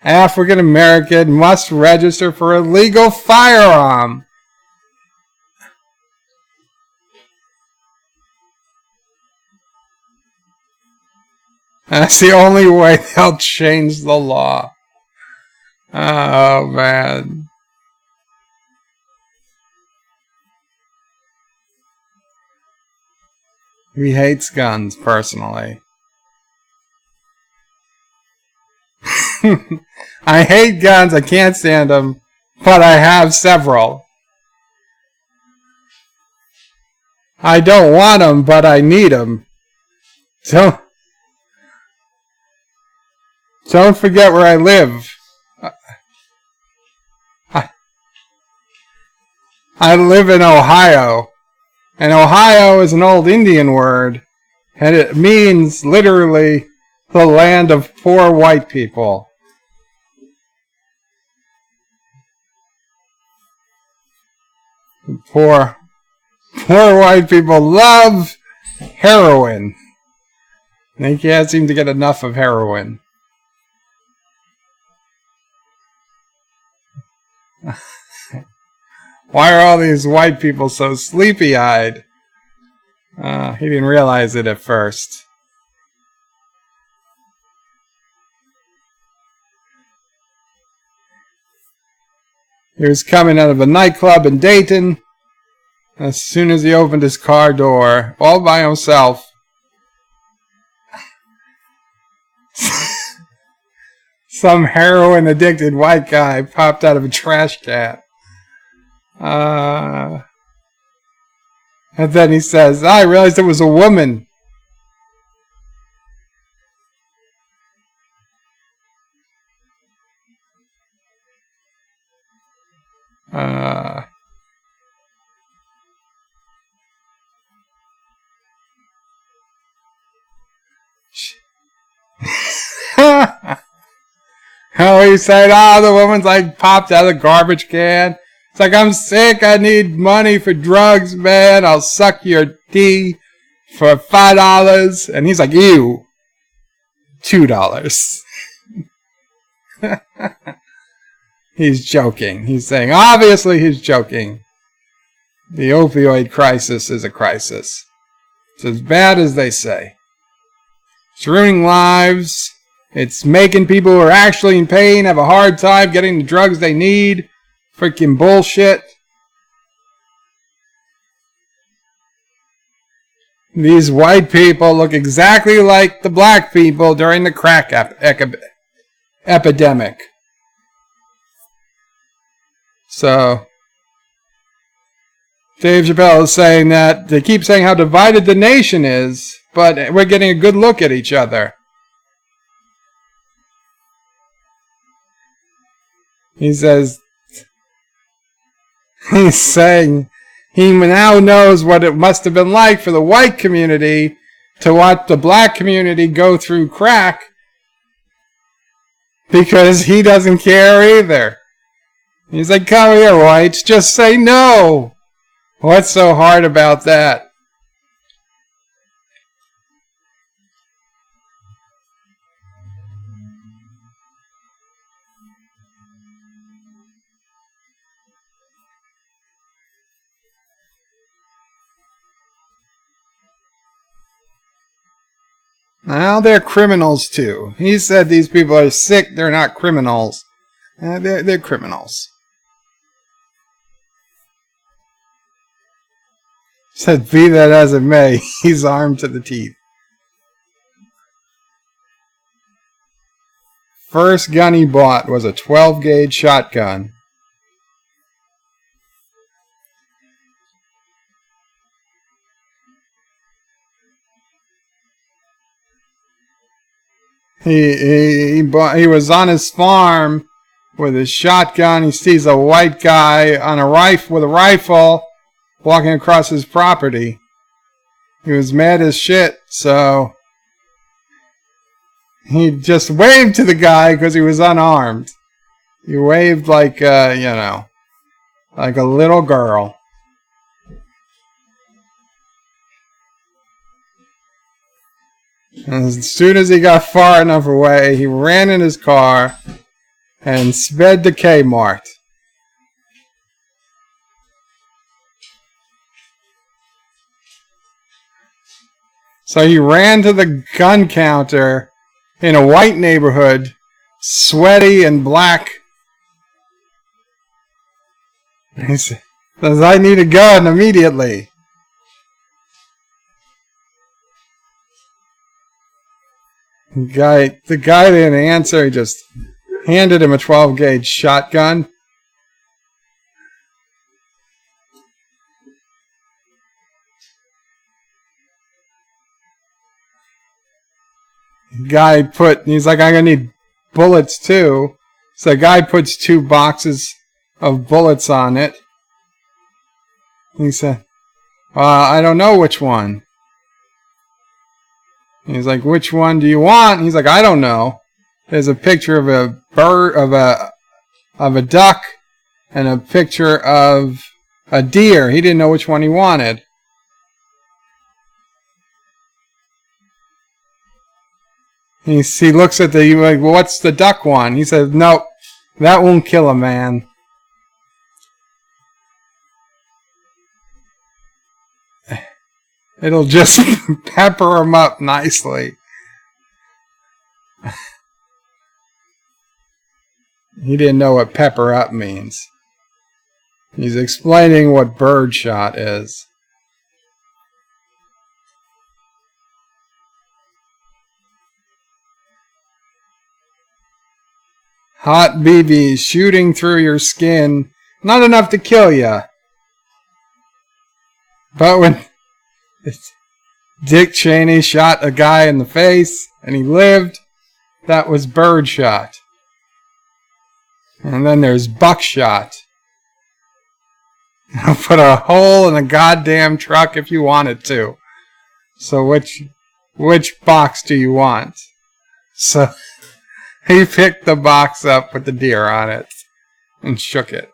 African American must register for a legal firearm. That's the only way they'll change the law. Oh, man. He hates guns, personally. I hate guns, I can't stand them, but I have several. I don't want them, but I need them. Don't forget where I live. I live in Ohio, and Ohio is an old Indian word, and it means literally the land of poor white people. Poor white people love heroin. They can't seem to get enough of heroin. Why are all these white people so sleepy-eyed? He didn't realize it at first. He was coming out of a nightclub in Dayton. As soon as he opened his car door, all by himself, some heroin-addicted white guy popped out of a trash can. And then he says, I realized it was a woman. Oh, he said, the woman's like popped out of the garbage can. It's like, I'm sick, I need money for drugs, man. I'll suck your tea for $5. And he's like, ew, $2. He's joking. He's saying, obviously he's joking. The opioid crisis is a crisis. It's as bad as they say. It's ruining lives. It's making people who are actually in pain have a hard time getting the drugs they need freaking bullshit. These white people look exactly like the black people during the crack epidemic. So, Dave Chappelle is saying that they keep saying how divided the nation is, but we're getting a good look at each other. He says, he's saying he now knows what it must have been like for the white community to watch the black community go through crack, because he doesn't care either. He's like, come here, whites, just say no. What's so hard about that? Well, they're criminals too. He said these people are sick, they're not criminals. They're criminals. Said, be that as it may, he's armed to the teeth. First gun he bought was a 12-gauge shotgun. He was on his farm with his shotgun. He sees a white guy on a with a rifle walking across his property. He was mad as shit, so he just waved to the guy because he was unarmed. He waved like, like a little girl. And as soon as he got far enough away, he ran in his car and sped to Kmart. So he ran to the gun counter in a white neighborhood, sweaty and black. He says, I need a gun immediately. The guy didn't answer. He just handed him a 12-gauge shotgun. He's like, I'm going to need bullets too. So the guy puts 2 boxes of bullets on it. He said, I don't know which one. He's like, which one do you want? He's like, I don't know. There's a picture of a bird, of a duck, and a picture of a deer. He didn't know which one he wanted. He looks at like, well, what's the duck one? He says, nope, that won't kill a man. It'll just pepper him up nicely. He didn't know what pepper up means. He's explaining what birdshot is. Hot BBs shooting through your skin. Not enough to kill ya. But when Dick Cheney shot a guy in the face and he lived, that was birdshot. And then there's buckshot. I'll put a hole in a goddamn truck if you wanted to. So which box do you want? So he picked the box up with the deer on it and shook it.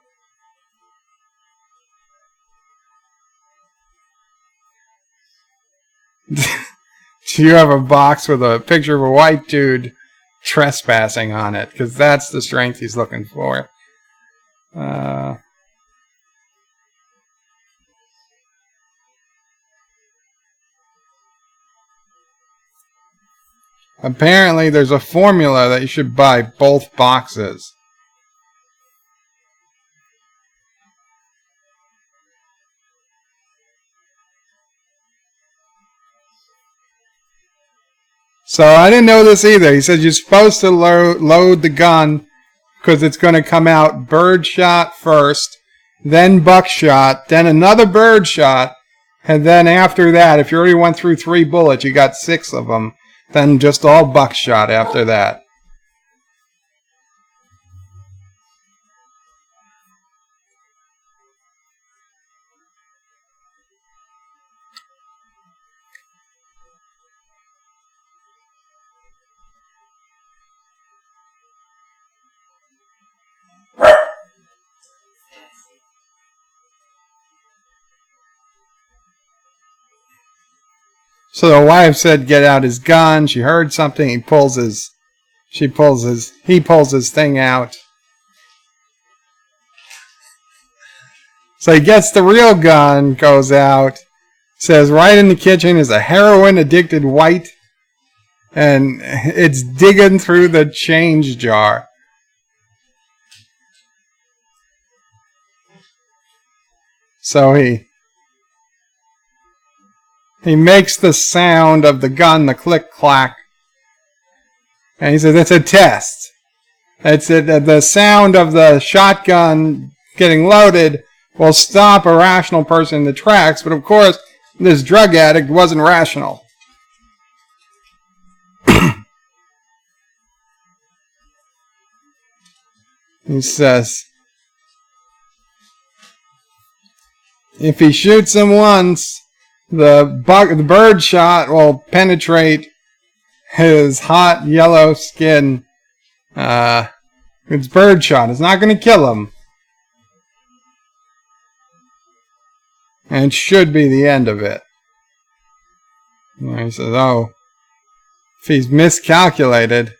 Do you have a box with a picture of a white dude trespassing on it? Because that's the strength he's looking for. Apparently there's a formula that you should buy both boxes. So I didn't know this either. He says you're supposed to load the gun because it's going to come out birdshot first, then buckshot, then another birdshot, and then after that, if you already went through 3 bullets, you got 6 of them, then just all buckshot after that. So the wife said, "Get out his gun." She heard something. He pulls his thing out. So he gets the real gun, goes out, says right in the kitchen is a heroin-addicted white, and it's digging through the change jar. So he makes the sound of the gun, the click-clack, and he says, it's a test. The sound of the shotgun getting loaded will stop a rational person in the tracks, but of course, this drug addict wasn't rational. He says, if he shoots him once, the bird shot will penetrate his hot yellow skin. It's bird shot. It's not going to kill him. And it should be the end of it. And he says, oh, if he's miscalculated.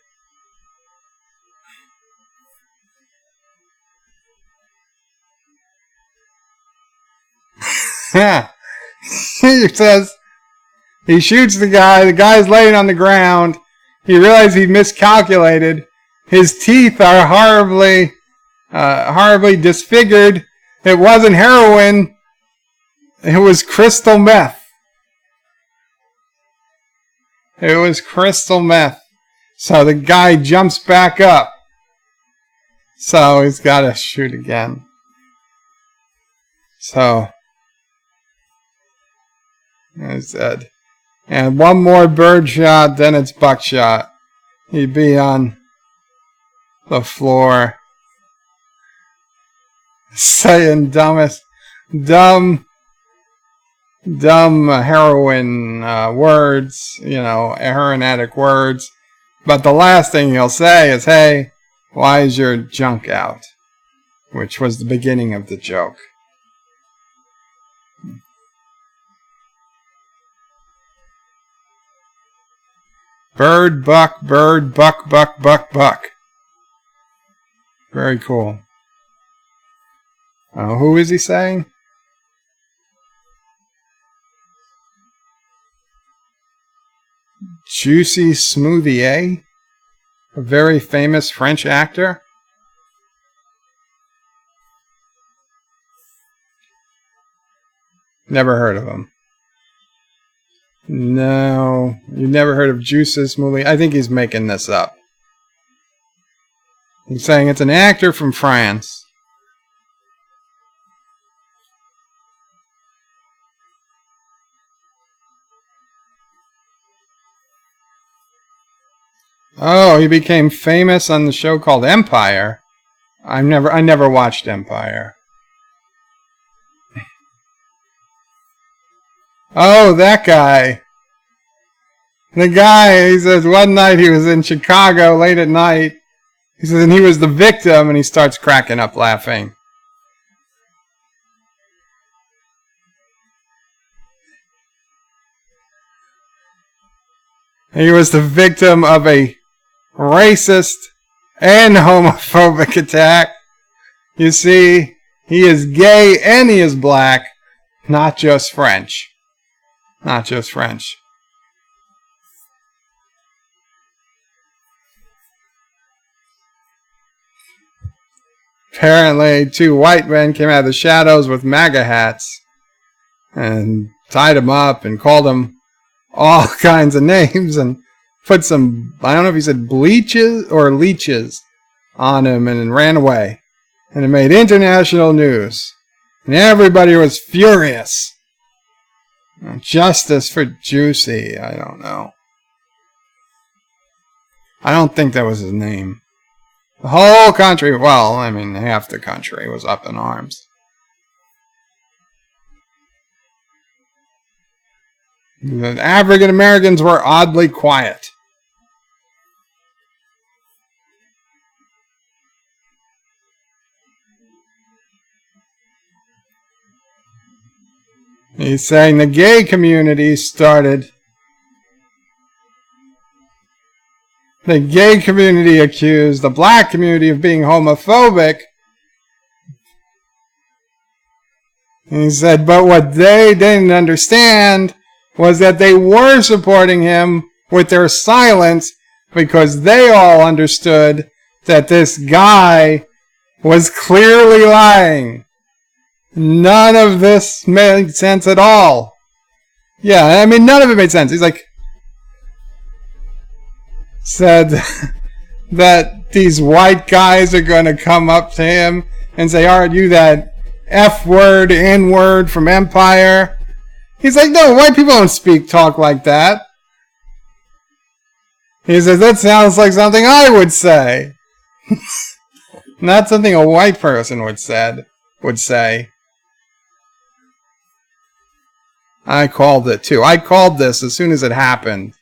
Yeah. He says, he shoots the guy's laying on the ground, he realizes he miscalculated, his teeth are horribly disfigured, it wasn't heroin, it was crystal meth. It was crystal meth. So the guy jumps back up, so he's got to shoot again. So I said, and one more bird shot, then it's buckshot. He'd be on the floor saying dumb heroin words, heroinatic words. But the last thing he'll say is, hey, why is your junk out? Which was the beginning of the joke. Bird, buck, buck, buck. Very cool. Who is he saying? Juicy Smoothier? A very famous French actor? Never heard of him. No, you've never heard of Juicy Smoothier? I think he's making this up. He's saying it's an actor from France. Oh, he became famous on the show called Empire. I never watched Empire. Oh, that guy. The guy, he says one night he was in Chicago late at night. He says, and he was the victim, and he starts cracking up laughing. He was the victim of a racist and homophobic attack. You see, he is gay and he is black, not just French. Not just French. Apparently, 2 white men came out of the shadows with MAGA hats and tied him up and called him all kinds of names and put some, I don't know if he said bleaches or leeches on him and then ran away. And it made international news. And everybody was furious. Justice for Juicy. I don't know. I don't think that was his name. The whole country, well, I mean, half the country was up in arms. The African Americans were oddly quiet. He's saying the gay community started. The gay community accused the black community of being homophobic. And he said, but what they didn't understand was that they were supporting him with their silence because they all understood that this guy was clearly lying. None of this made sense at all. Yeah, I mean, none of it made sense. He's like, said that these white guys are going to come up to him and say, aren't you that F-word, N-word from Empire? He's like, no, white people don't talk like that. He says, that sounds like something I would say. Not something a white person would say. I called it too. I called this as soon as it happened.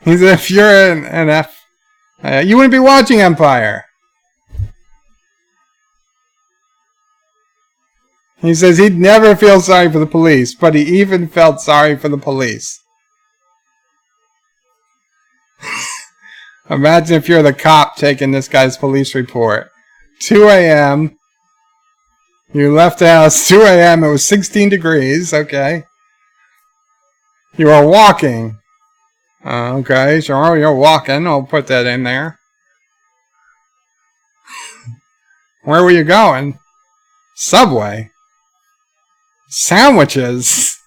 He said, if you're an F, you wouldn't be watching Empire. He says he'd never feel sorry for the police, but he even felt sorry for the police. Imagine if you're the cop taking this guy's police report. 2 a.m. You left the house 2 a.m. It was 16 degrees. Okay. You were walking. Okay, sure, you're walking. I'll put that in there. Where were you going? Subway. Sandwiches.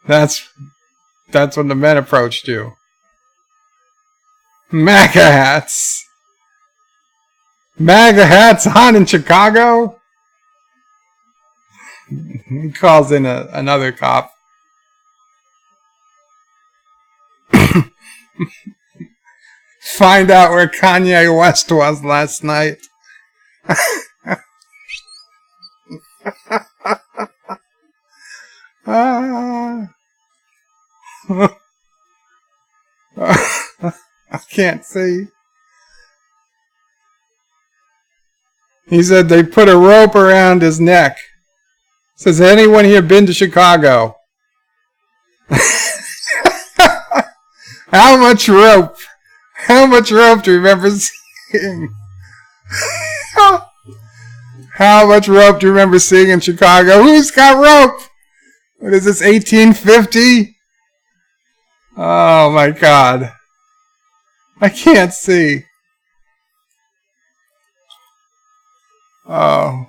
That's when the men approached you. MAGA hats. MAGA hats on in Chicago? He calls in another cop. Find out where Kanye West was last night. I can't see. He said they put a rope around his neck. Says, anyone here been to Chicago? How much rope? How much rope do you remember seeing? How much rope do you remember seeing in Chicago? Who's got rope? What is this, 1850? Oh my God. I can't see. Oh.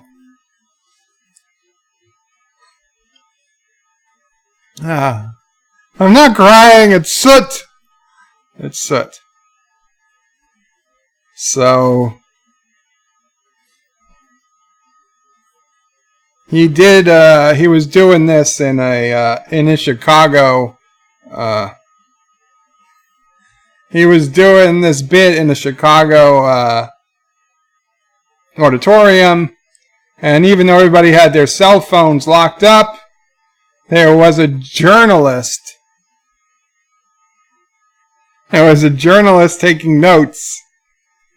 I'm not crying, it's soot. It's soot. So he was doing this in a Chicago, he was doing this bit in the Chicago auditorium, and even though everybody had their cell phones locked up, there was a journalist. There was a journalist taking notes,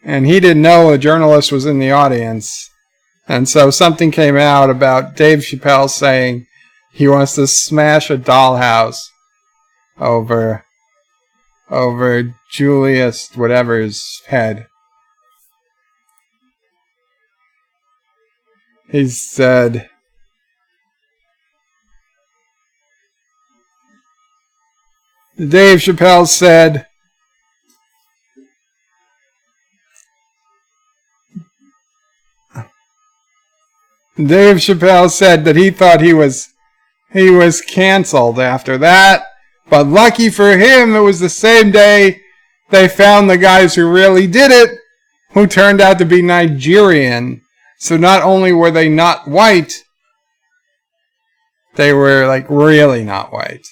and he didn't know a journalist was in the audience. And so something came out about Dave Chappelle saying he wants to smash a dollhouse over Julius whatever's head. He said, Dave Chappelle said, Dave Chappelle said that he thought he was canceled after that, but lucky for him, it was the same day they found the guys who really did it, who turned out to be Nigerian. So not only were they not white, they were like really not white.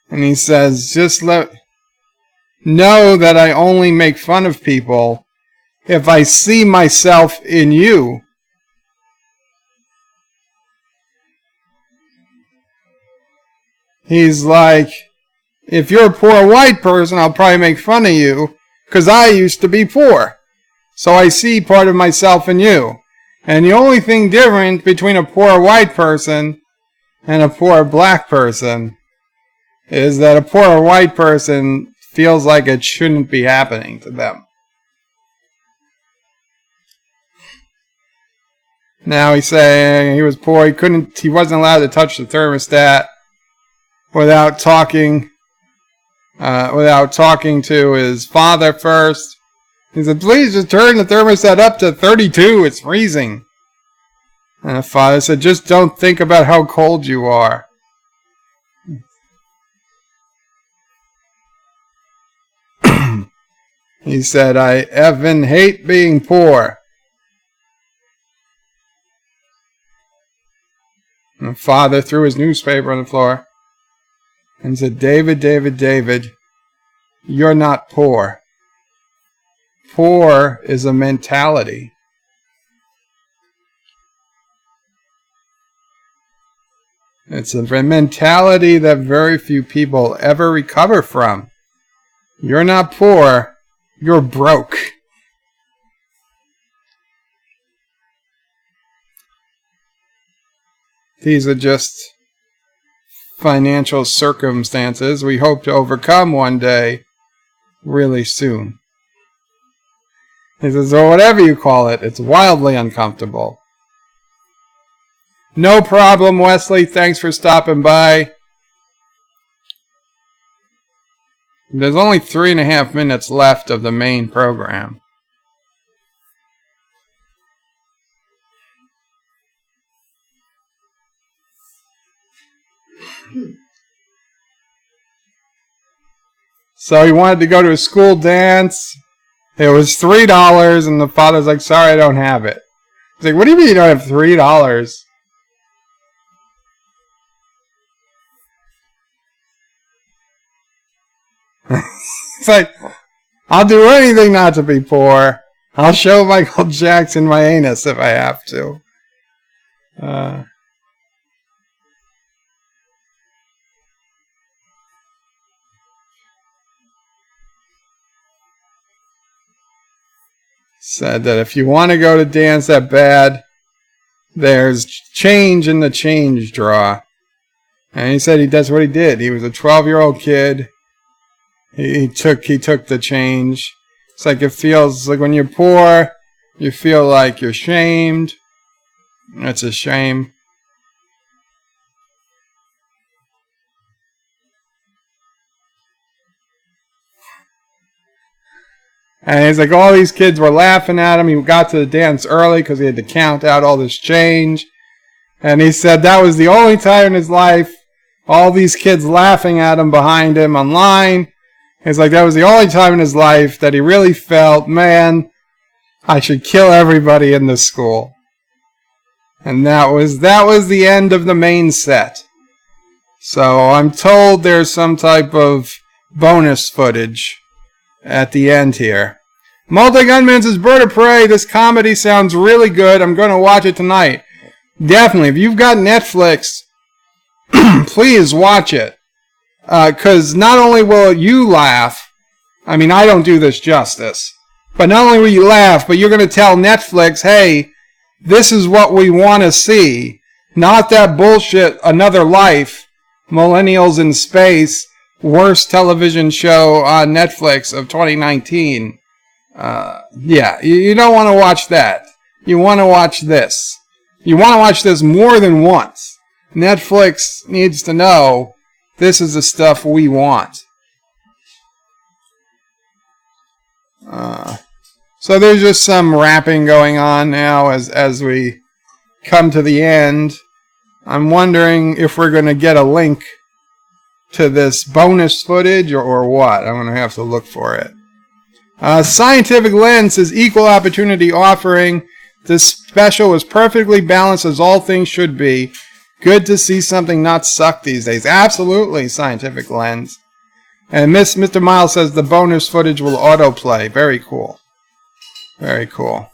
And he says, just know that I only make fun of people if I see myself in you. He's like, if you're a poor white person, I'll probably make fun of you because I used to be poor. So I see part of myself in you. And the only thing different between a poor white person and a poor black person is that a poor white person feels like it shouldn't be happening to them. Now he's saying he was poor, he wasn't allowed to touch the thermostat without talking to his father first. He said, please just turn the thermostat up to 32, it's freezing. And the father said, just don't think about how cold you are. He said, I effing hate being poor. And the father threw his newspaper on the floor and said, David, David, David, you're not poor. Poor is a mentality. It's a mentality that very few people ever recover from. You're not poor, you're broke. These are just financial circumstances we hope to overcome one day, really soon. He says, or whatever you call it, it's wildly uncomfortable. No problem, Wesley. Thanks for stopping by. There's only 3.5 minutes left of the main program. So he wanted to go to a school dance. It was $3, and the father's like, sorry, I don't have it. He's like, what do you mean you don't have $3? It's like, I'll do anything not to be poor. I'll show Michael Jackson my anus if I have to. Said that if you want to go to dance that bad, there's change in the change drawer. And he said that's what he did. He was a 12-year-old kid. He took the change. It's like it feels like when you're poor, you feel like you're shamed. It's a shame. And he's like, all these kids were laughing at him. He got to the dance early because he had to count out all this change. And he said that was the only time in his life, all these kids laughing at him behind him online. He's like, that was the only time in his life that he really felt, man, I should kill everybody in this school. And that was the end of the main set. So I'm told there's some type of bonus footage at the end here. Multi-Gunman says, Bird of Prey, this comedy sounds really good. I'm going to watch it tonight. Definitely. If you've got Netflix, please watch it. Because not only will you laugh, I mean, I don't do this justice, but not only will you laugh, but you're going to tell Netflix, hey, this is what we want to see. Not that bullshit, Another Life, Millennials in Space, worst television show on Netflix of 2019. Yeah, you don't want to watch that. You want to watch this. You want to watch this more than once. Netflix needs to know this is the stuff we want. So So there's just some rapping going on now as we come to the end. I'm wondering if we're going to get a link to this bonus footage or what. I'm going to have to look for it. Scientific Lens is equal opportunity offering. This special is perfectly balanced as all things should be. Good to see something not suck these days. Absolutely, Scientific Lens. And Mr. Miles says the bonus footage will autoplay. Very cool. Very cool.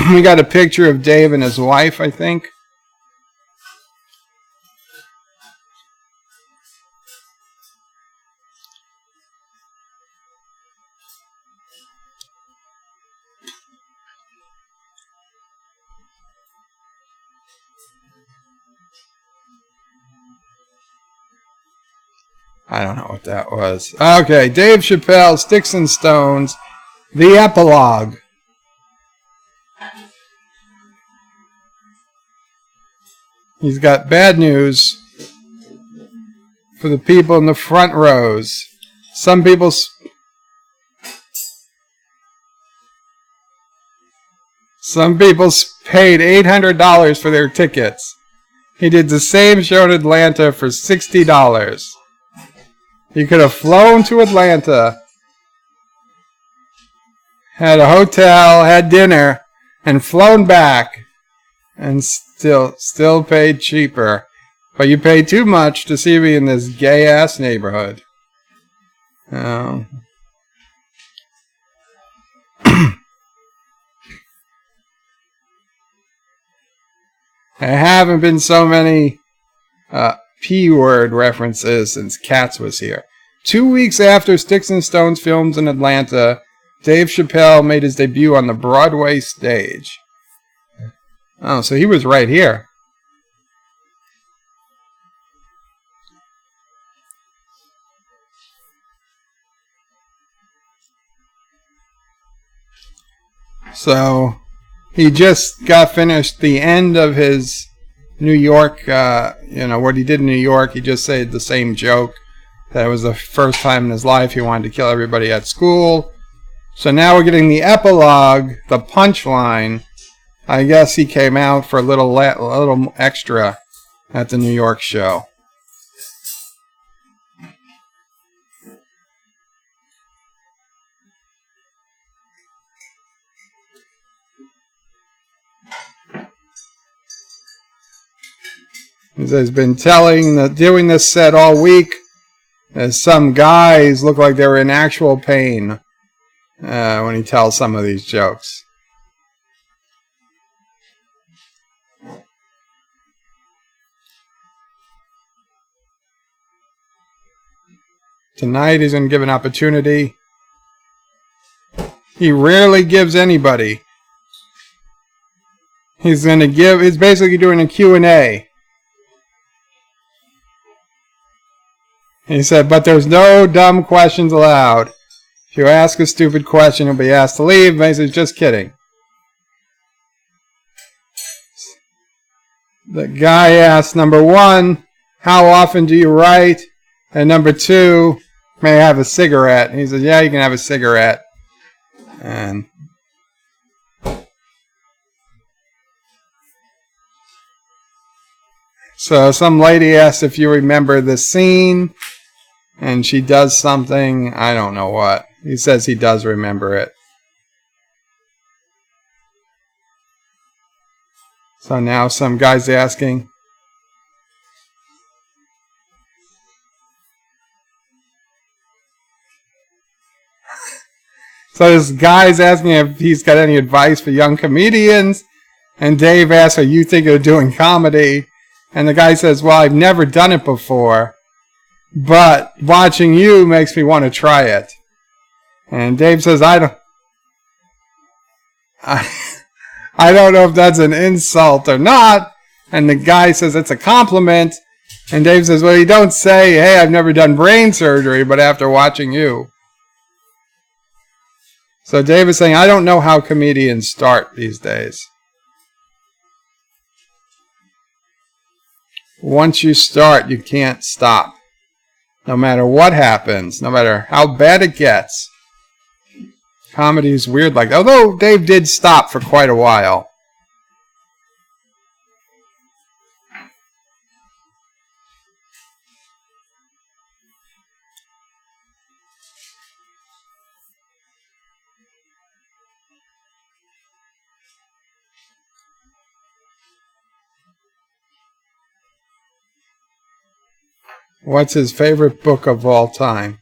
We got a picture of Dave and his wife, I think. I don't know what that was. Okay, Dave Chappelle, Sticks and Stones, the epilogue. He's got bad news for the people in the front rows. Some people paid $800 for their tickets. He did the same show in Atlanta for $60. You could have flown to Atlanta, had a hotel, had dinner, and flown back, and still paid cheaper. But you paid too much to see me in this gay-ass neighborhood. There haven't been so many P-word references since Katz was here. 2 weeks after Sticks and Stones films in Atlanta, Dave Chappelle made his debut on the Broadway stage. Oh, so he was right here. So he just got finished the end of his New York, what he did in New York. He just said the same joke. That was the first time in his life he wanted to kill everybody at school. So now we're getting the epilogue, the punchline. I guess he came out for a little extra at the New York show. He's been doing this set all week. As some guys look like they were in actual pain when he tells some of these jokes. Tonight he's going to give an opportunity. He rarely gives anybody. He's basically doing a Q&A. He said, but there's no dumb questions allowed. If you ask a stupid question, you'll be asked to leave. He says, just kidding. The guy asked, number one, how often do you write? And number two, may I have a cigarette? And he says, yeah, you can have a cigarette. And so some lady asked if you remember the scene, and she does something, I don't know what. He says he does remember it. So now some guy's asking. So this guy's asking if he's got any advice for young comedians, and Dave asks, are you thinking of doing comedy? And the guy says, well, I've never done it before, but watching you makes me want to try it. And Dave says, I don't know if that's an insult or not. And the guy says it's a compliment. And Dave says, well, you don't say, hey, I've never done brain surgery, but after watching you. So Dave is saying, I don't know how comedians start these days. Once you start, you can't stop. No matter what happens, no matter how bad it gets. Comedy's weird like that. Although Dave did stop for quite a while. What's his favorite book of all time?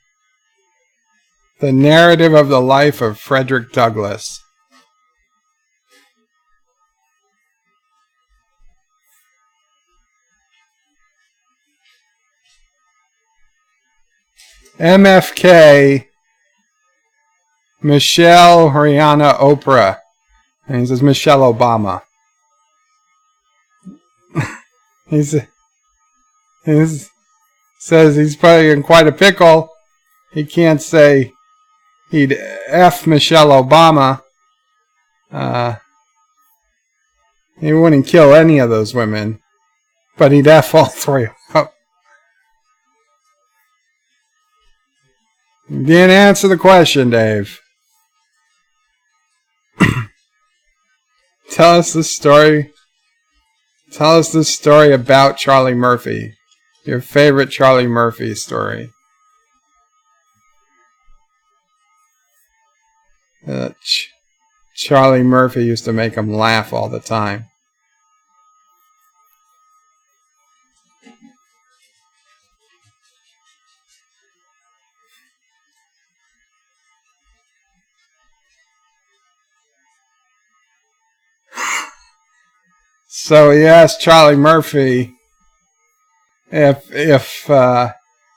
The Narrative of the Life of Frederick Douglass. MFK, Michelle, Rihanna, Oprah. And he says Michelle Obama. He says he's probably in quite a pickle. He can't say he'd F Michelle Obama. He wouldn't kill any of those women, but he'd F all three. You didn't answer the question, Dave. Tell us the story. Tell us the story about Charlie Murphy. Your favorite Charlie Murphy story. Charlie Murphy used to make him laugh all the time. So he asked Charlie Murphy if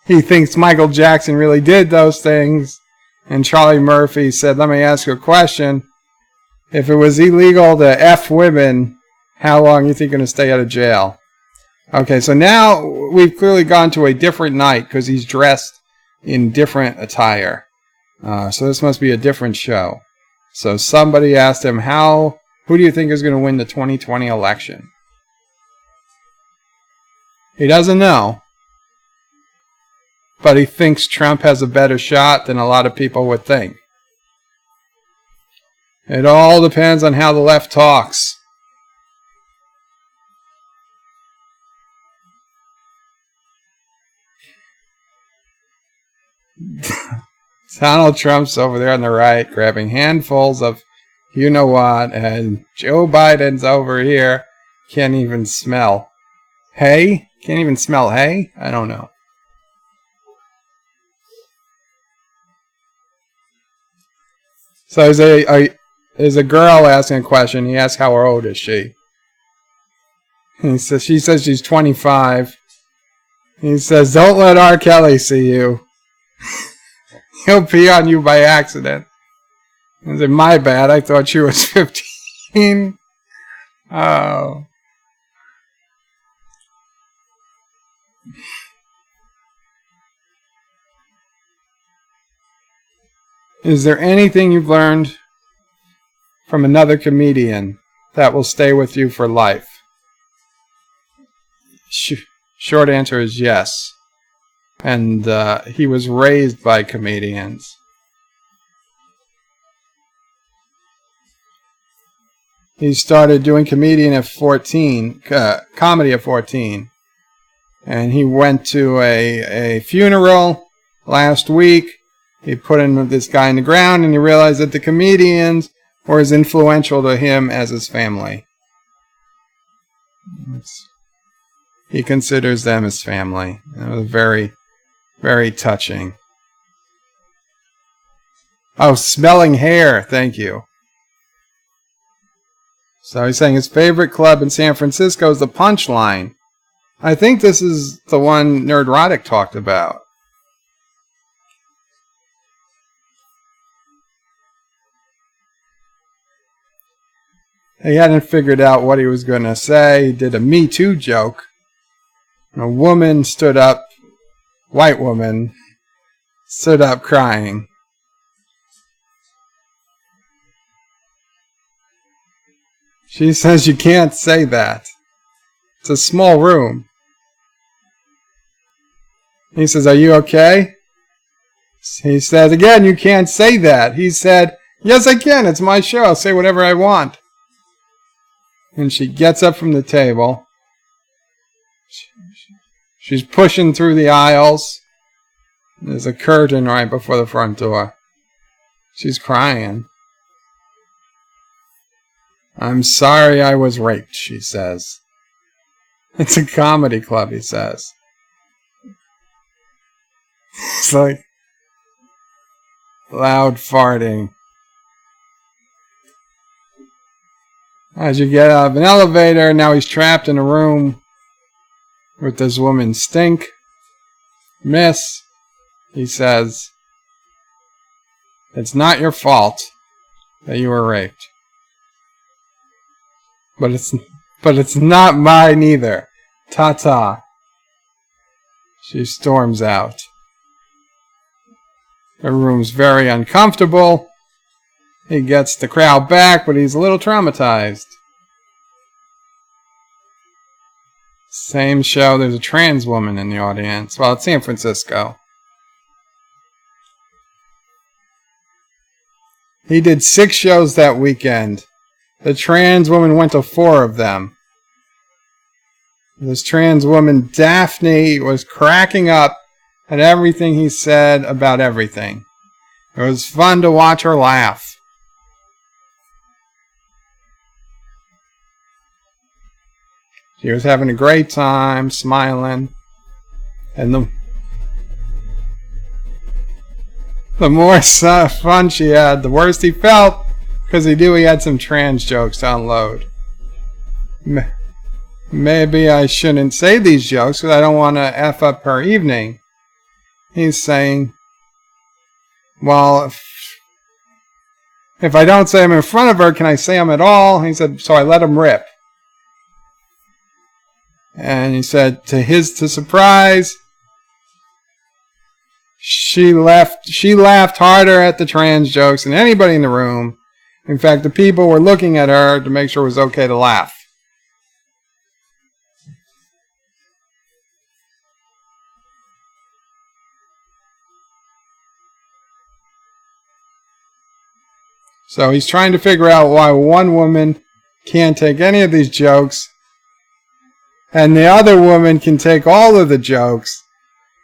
he thinks Michael Jackson really did those things. And Charlie Murphy said, let me ask you a question. If it was illegal to F women, how long do you think you're going to stay out of jail? Okay, so now we've clearly gone to a different night because he's dressed in different attire. So this must be a different show. So somebody asked him, who do you think is going to win the 2020 election? He doesn't know. But he thinks Trump has a better shot than a lot of people would think. It all depends on how the left talks. Donald Trump's over there on the right grabbing handfuls of you know what, and Joe Biden's over here can't even smell hay. Can't even smell hay? I don't know. So there's a girl asking a question. He asks how old is she? She says she's 25. He says, don't let R. Kelly see you. He'll pee on you by accident. I said, my bad. I thought she was 15. Oh. Is there anything you've learned from another comedian that will stay with you for life? Short answer is yes. And he was raised by comedians. He started doing comedy at 14. And he went to a funeral last week. He put in this guy in the ground and he realized that the comedians were as influential to him as his family. He considers them his family. It was very, very touching. Oh, smelling hair. Thank you. So he's saying his favorite club in San Francisco is the Punchline. I think this is the one Nerdrotic talked about. He hadn't figured out what he was going to say. He did a Me Too joke. And a woman stood up, white woman, stood up crying. She says you can't say that. It's a small room. He says, are you okay? He says, again, you can't say that. He said, Yes, I can. It's my show. I'll say whatever I want. And she gets up from the table. She's pushing through the aisles. There's a curtain right before the front door. She's crying. I'm sorry I was raped, she says. It's a comedy club, he says. It's like loud farting. As you get out of an elevator, now he's trapped in a room with this woman, Stink. Miss, he says, it's not your fault that you were raped. But it's not mine either. Ta-ta. She storms out. The room's very uncomfortable. He gets the crowd back, but he's a little traumatized. Same show, there's a trans woman in the audience. Well, it's San Francisco. He did 6 shows that weekend. The trans woman went to 4 of them. This trans woman, Daphne, was cracking up at everything he said about everything. It was fun to watch her laugh. She was having a great time, smiling. And the more fun she had, the worse he felt, because he knew he had some trans jokes to unload. Maybe I shouldn't say these jokes because I don't want to F up her evening. He's saying, well, if I don't say them in front of her, can I say them at all? He said, so I let him rip. And he said, to his surprise, she laughed harder at the trans jokes than anybody in the room. In fact, the people were looking at her to make sure it was okay to laugh. So he's trying to figure out why one woman can't take any of these jokes and the other woman can take all of the jokes.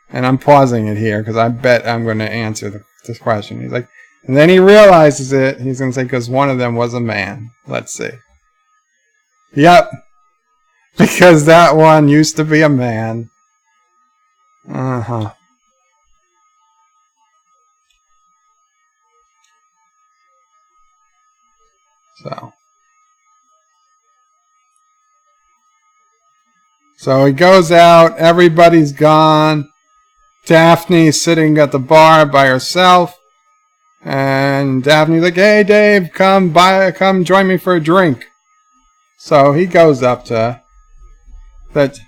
And I'm pausing it here because I bet I'm going to answer this question. He's like, and then he realizes it. He's going to say, because one of them was a man. Let's see. Yep. Because that one used to be a man. Uh-huh. So he goes out. Everybody's gone. Daphne's sitting at the bar by herself. And Daphne's like, hey, Dave, come join me for a drink. So he goes up to her. But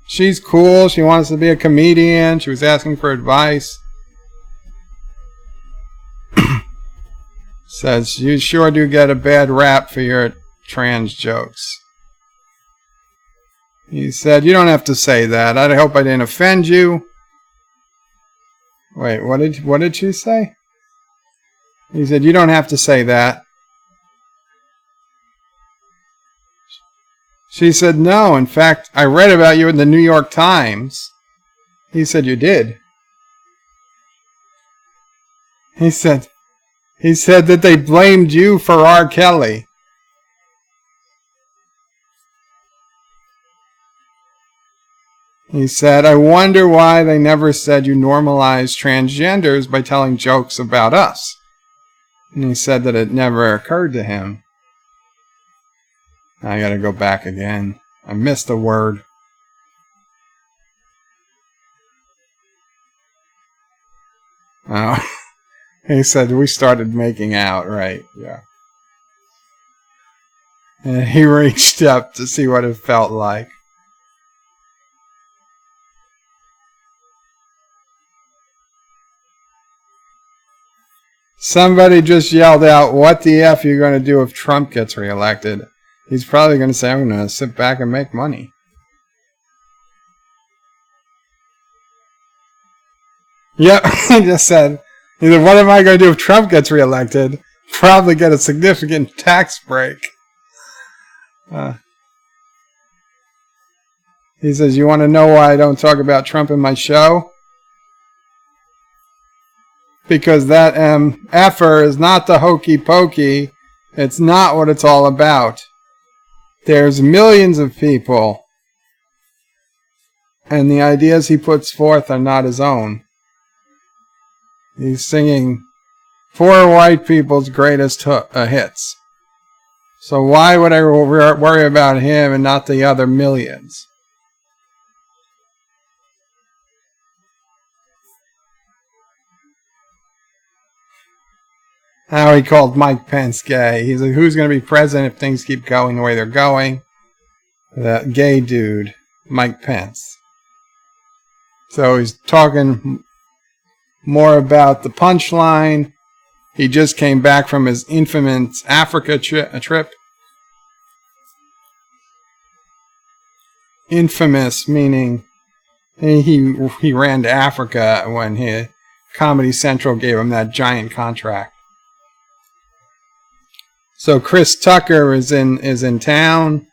she's cool. She wants to be a comedian. She was asking for advice. Says, you sure do get a bad rap for your trans jokes. He said, you don't have to say that. I hope I didn't offend you. Wait, what did she say? He said, you don't have to say that. She said, no, in fact, I read about you in the New York Times. He said, you did. He said that they blamed you for R. Kelly. He said, I wonder why they never said you normalized transgenders by telling jokes about us. And he said that it never occurred to him. I gotta go back again. I missed a word. Oh, he said we started making out, right? Yeah. And he reached up to see what it felt like. Somebody just yelled out, what the F are you going to do if Trump gets reelected? He's probably going to say, I'm going to sit back and make money. Yep, he just said, what am I going to do if Trump gets reelected? probably get a significant tax break. He says, you want to know why I don't talk about Trump in my show? Because that effer is not the hokey pokey. It's not what it's all about. There's millions of people, and the ideas he puts forth are not his own. He's singing for white people's greatest hits. So why would I worry about him and not the other millions? How he called Mike Pence gay. He's like, who's going to be president if things keep going the way they're going? That gay dude, Mike Pence. So he's talking more about the punchline. He just came back from his infamous Africa trip. Infamous meaning he ran to Africa when Comedy Central gave him that giant contract. So Chris Tucker is in town.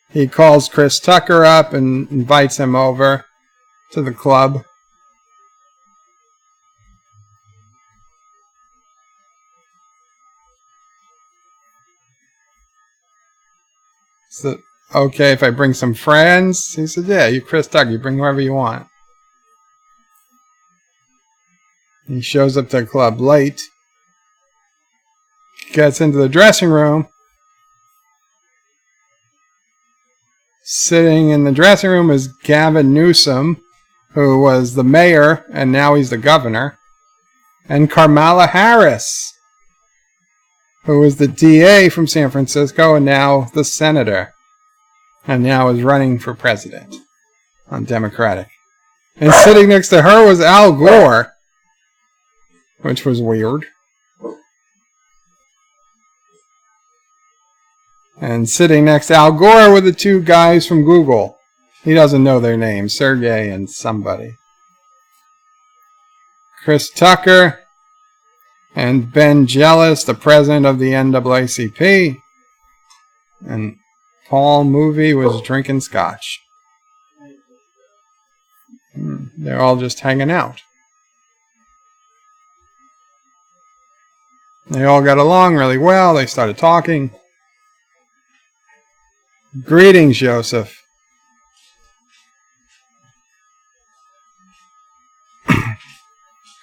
He calls Chris Tucker up and invites him over to the club. So, okay, if I bring some friends? He said, yeah, you Chris Tucker, you bring whoever you want. He shows up to the club late. Gets into the dressing room. Sitting in the dressing room is Gavin Newsom, who was the mayor and now he's the governor, and Kamala Harris, who was the DA from San Francisco and now the senator, and now is running for president on Democratic. And sitting next to her was Al Gore, which was weird. And sitting next to Al Gore were the two guys from Google. He doesn't know their names, Sergey and somebody. Chris Tucker and Ben Jealous, the president of the NAACP. And Paul Movie was drinking scotch. They're all just hanging out. They all got along really well. They started talking. Greetings, Joseph.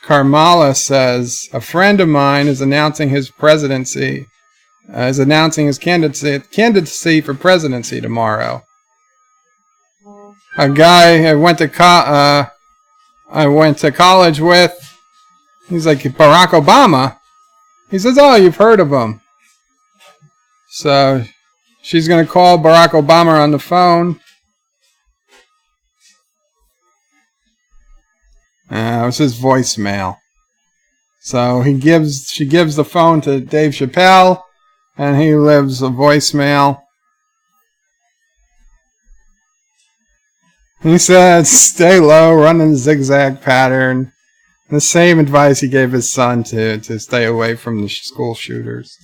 Kamala says, a friend of mine is announcing his presidency, is announcing his candidacy for presidency tomorrow. A guy I went to college with, he's like, Barack Obama. He says, oh, you've heard of him. So she's going to call Barack Obama on the phone. It was his voicemail. So she gives the phone to Dave Chappelle, and he leaves a voicemail. He said, stay low, run in the zigzag pattern. The same advice he gave his son to stay away from the school shooters.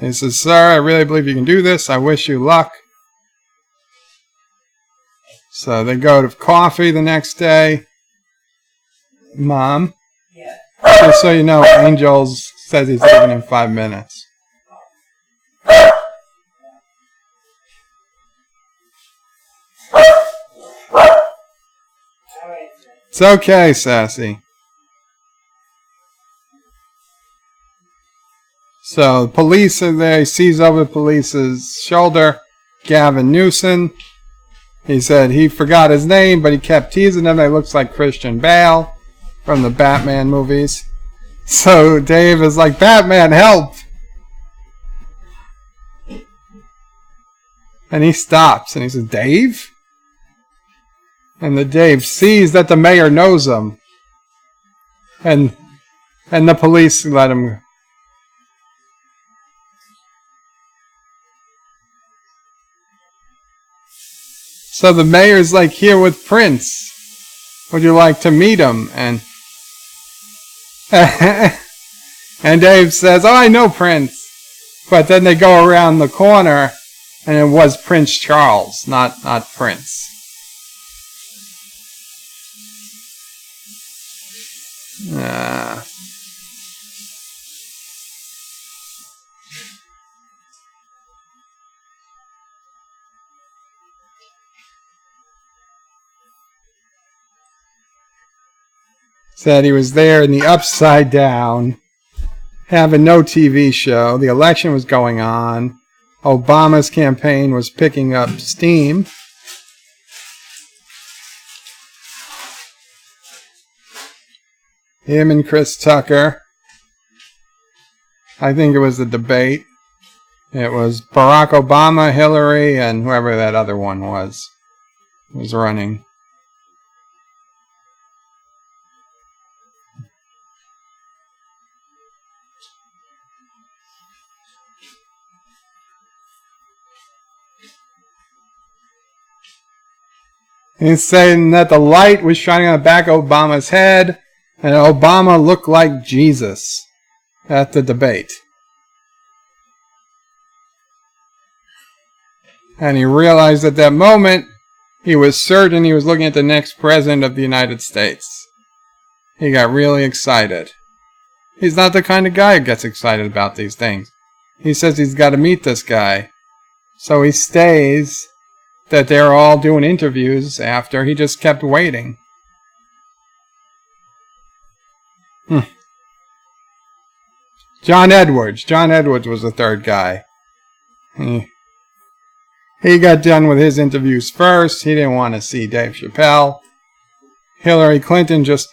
He says, sir, I really believe you can do this. I wish you luck. So they go to coffee the next day. Mom, just so you know, Angels says he's leaving in 5 minutes. It's okay, Sassy. So the police are there. He sees over the police's shoulder Gavin Newsom. He said he forgot his name, but he kept teasing him. He looks like Christian Bale from the Batman movies. So Dave is like, Batman, help! And he stops and he says, Dave? And the Dave sees that the mayor knows him. And the police let him. So the mayor's like, here with Prince. Would you like to meet him? And and Dave says, oh, I know Prince. But then they go around the corner, and it was Prince Charles, not Prince. Said he was there in the Upside Down, having no TV show. The election was going on. Obama's campaign was picking up steam. Him and Chris Tucker. I think it was the debate. It was Barack Obama, Hillary, and whoever that other one was running. He's saying that the light was shining on the back of Obama's head, and Obama looked like Jesus at the debate. And he realized at that moment, he was certain he was looking at the next president of the United States. He got really excited. He's not the kind of guy who gets excited about these things. He says he's got to meet this guy. So he stays, that they're all doing interviews after. He just kept waiting. John Edwards. John Edwards was the third guy. He got done with his interviews first. He didn't want to see Dave Chappelle. Hillary Clinton just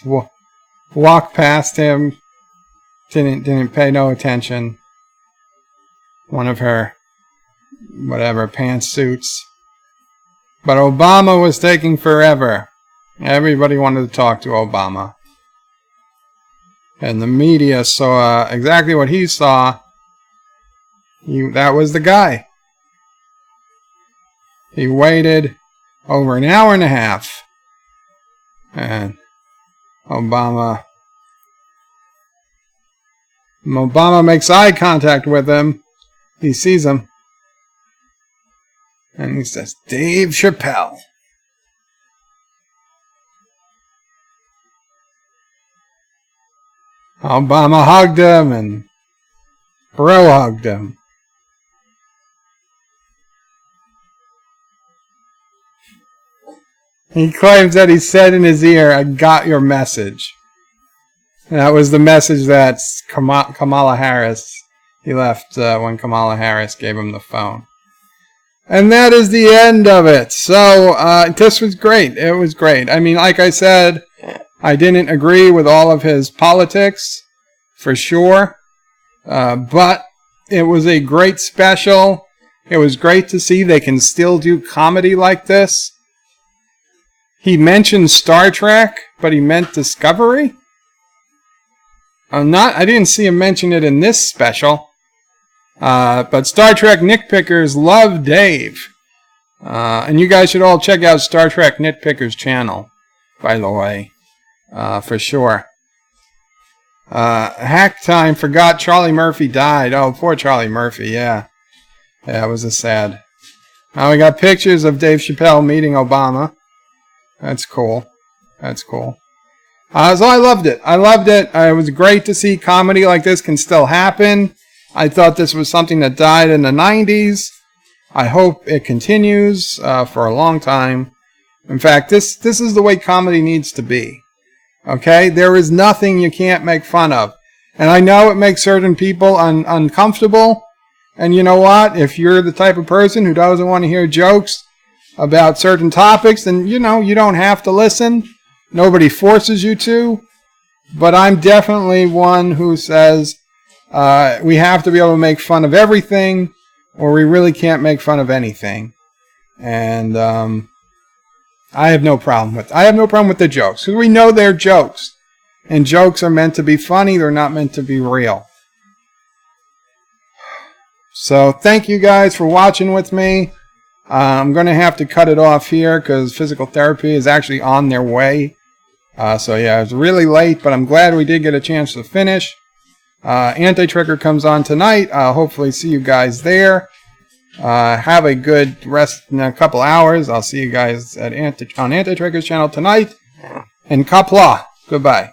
walked past him. Didn't pay no attention. One of her, whatever, pantsuits. But Obama was taking forever. Everybody wanted to talk to Obama. And the media saw exactly what he saw. That was the guy. He waited over an hour and a half. And Obama makes eye contact with him. He sees him. And he says, Dave Chappelle. Obama hugged him and bro hugged him. He claims that he said in his ear, I got your message. And that was the message that Kamala Harris, he left when Kamala Harris gave him the phone. And that is the end of it. So, this was great. It was great. I mean, like I said, I didn't agree with all of his politics, for sure. But it was a great special. It was great to see they can still do comedy like this. He mentioned Star Trek, but he meant Discovery. I didn't see him mention it in this special. But Star Trek Nitpickers love Dave. And you guys should all check out Star Trek Nitpickers channel, by the way. For sure. Hack Time forgot Charlie Murphy died. Oh, poor Charlie Murphy, yeah. Yeah, it was a sad. Now we got pictures of Dave Chappelle meeting Obama. That's cool. That's cool. So I loved it. I loved it. It was great to see comedy like this can still happen. I thought this was something that died in the 90s. I hope it continues for a long time. In fact, this is the way comedy needs to be. Okay? There is nothing you can't make fun of. And I know it makes certain people uncomfortable. And you know what? If you're the type of person who doesn't want to hear jokes about certain topics, then you don't have to listen. Nobody forces you to. But I'm definitely one who says we have to be able to make fun of everything, or we really can't make fun of anything. And I have no problem with the jokes, because we know they're jokes. And jokes are meant to be funny, they're not meant to be real. So thank you guys for watching with me. I'm going to have to cut it off here because physical therapy is actually on their way. So yeah, it's really late, but I'm glad we did get a chance to finish. Anti-Trigger comes on tonight. I'll hopefully see you guys there. Have a good rest in a couple hours. I'll see you guys at on Anti-Trigger's channel tonight. And Qapla. Goodbye.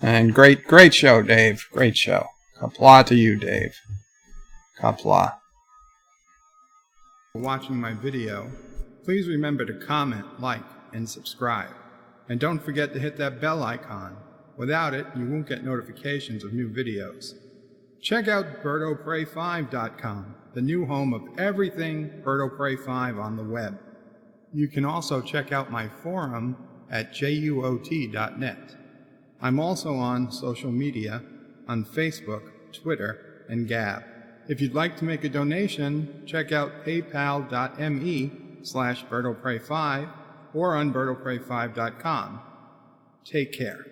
And great show, Dave. Great show. Qapla to you, Dave. Qapla. For watching my video, please remember to comment, like, and subscribe. And don't forget to hit that bell icon. Without it, you won't get notifications of new videos. Check out BirdoPrey5.com, the new home of everything BirdoPrey5 on the web. You can also check out my forum at juot.net. I'm also on social media, on Facebook, Twitter, and Gab. If you'd like to make a donation, check out paypal.me/BirdoPrey5 or on BirdoPrey5.com. Take care.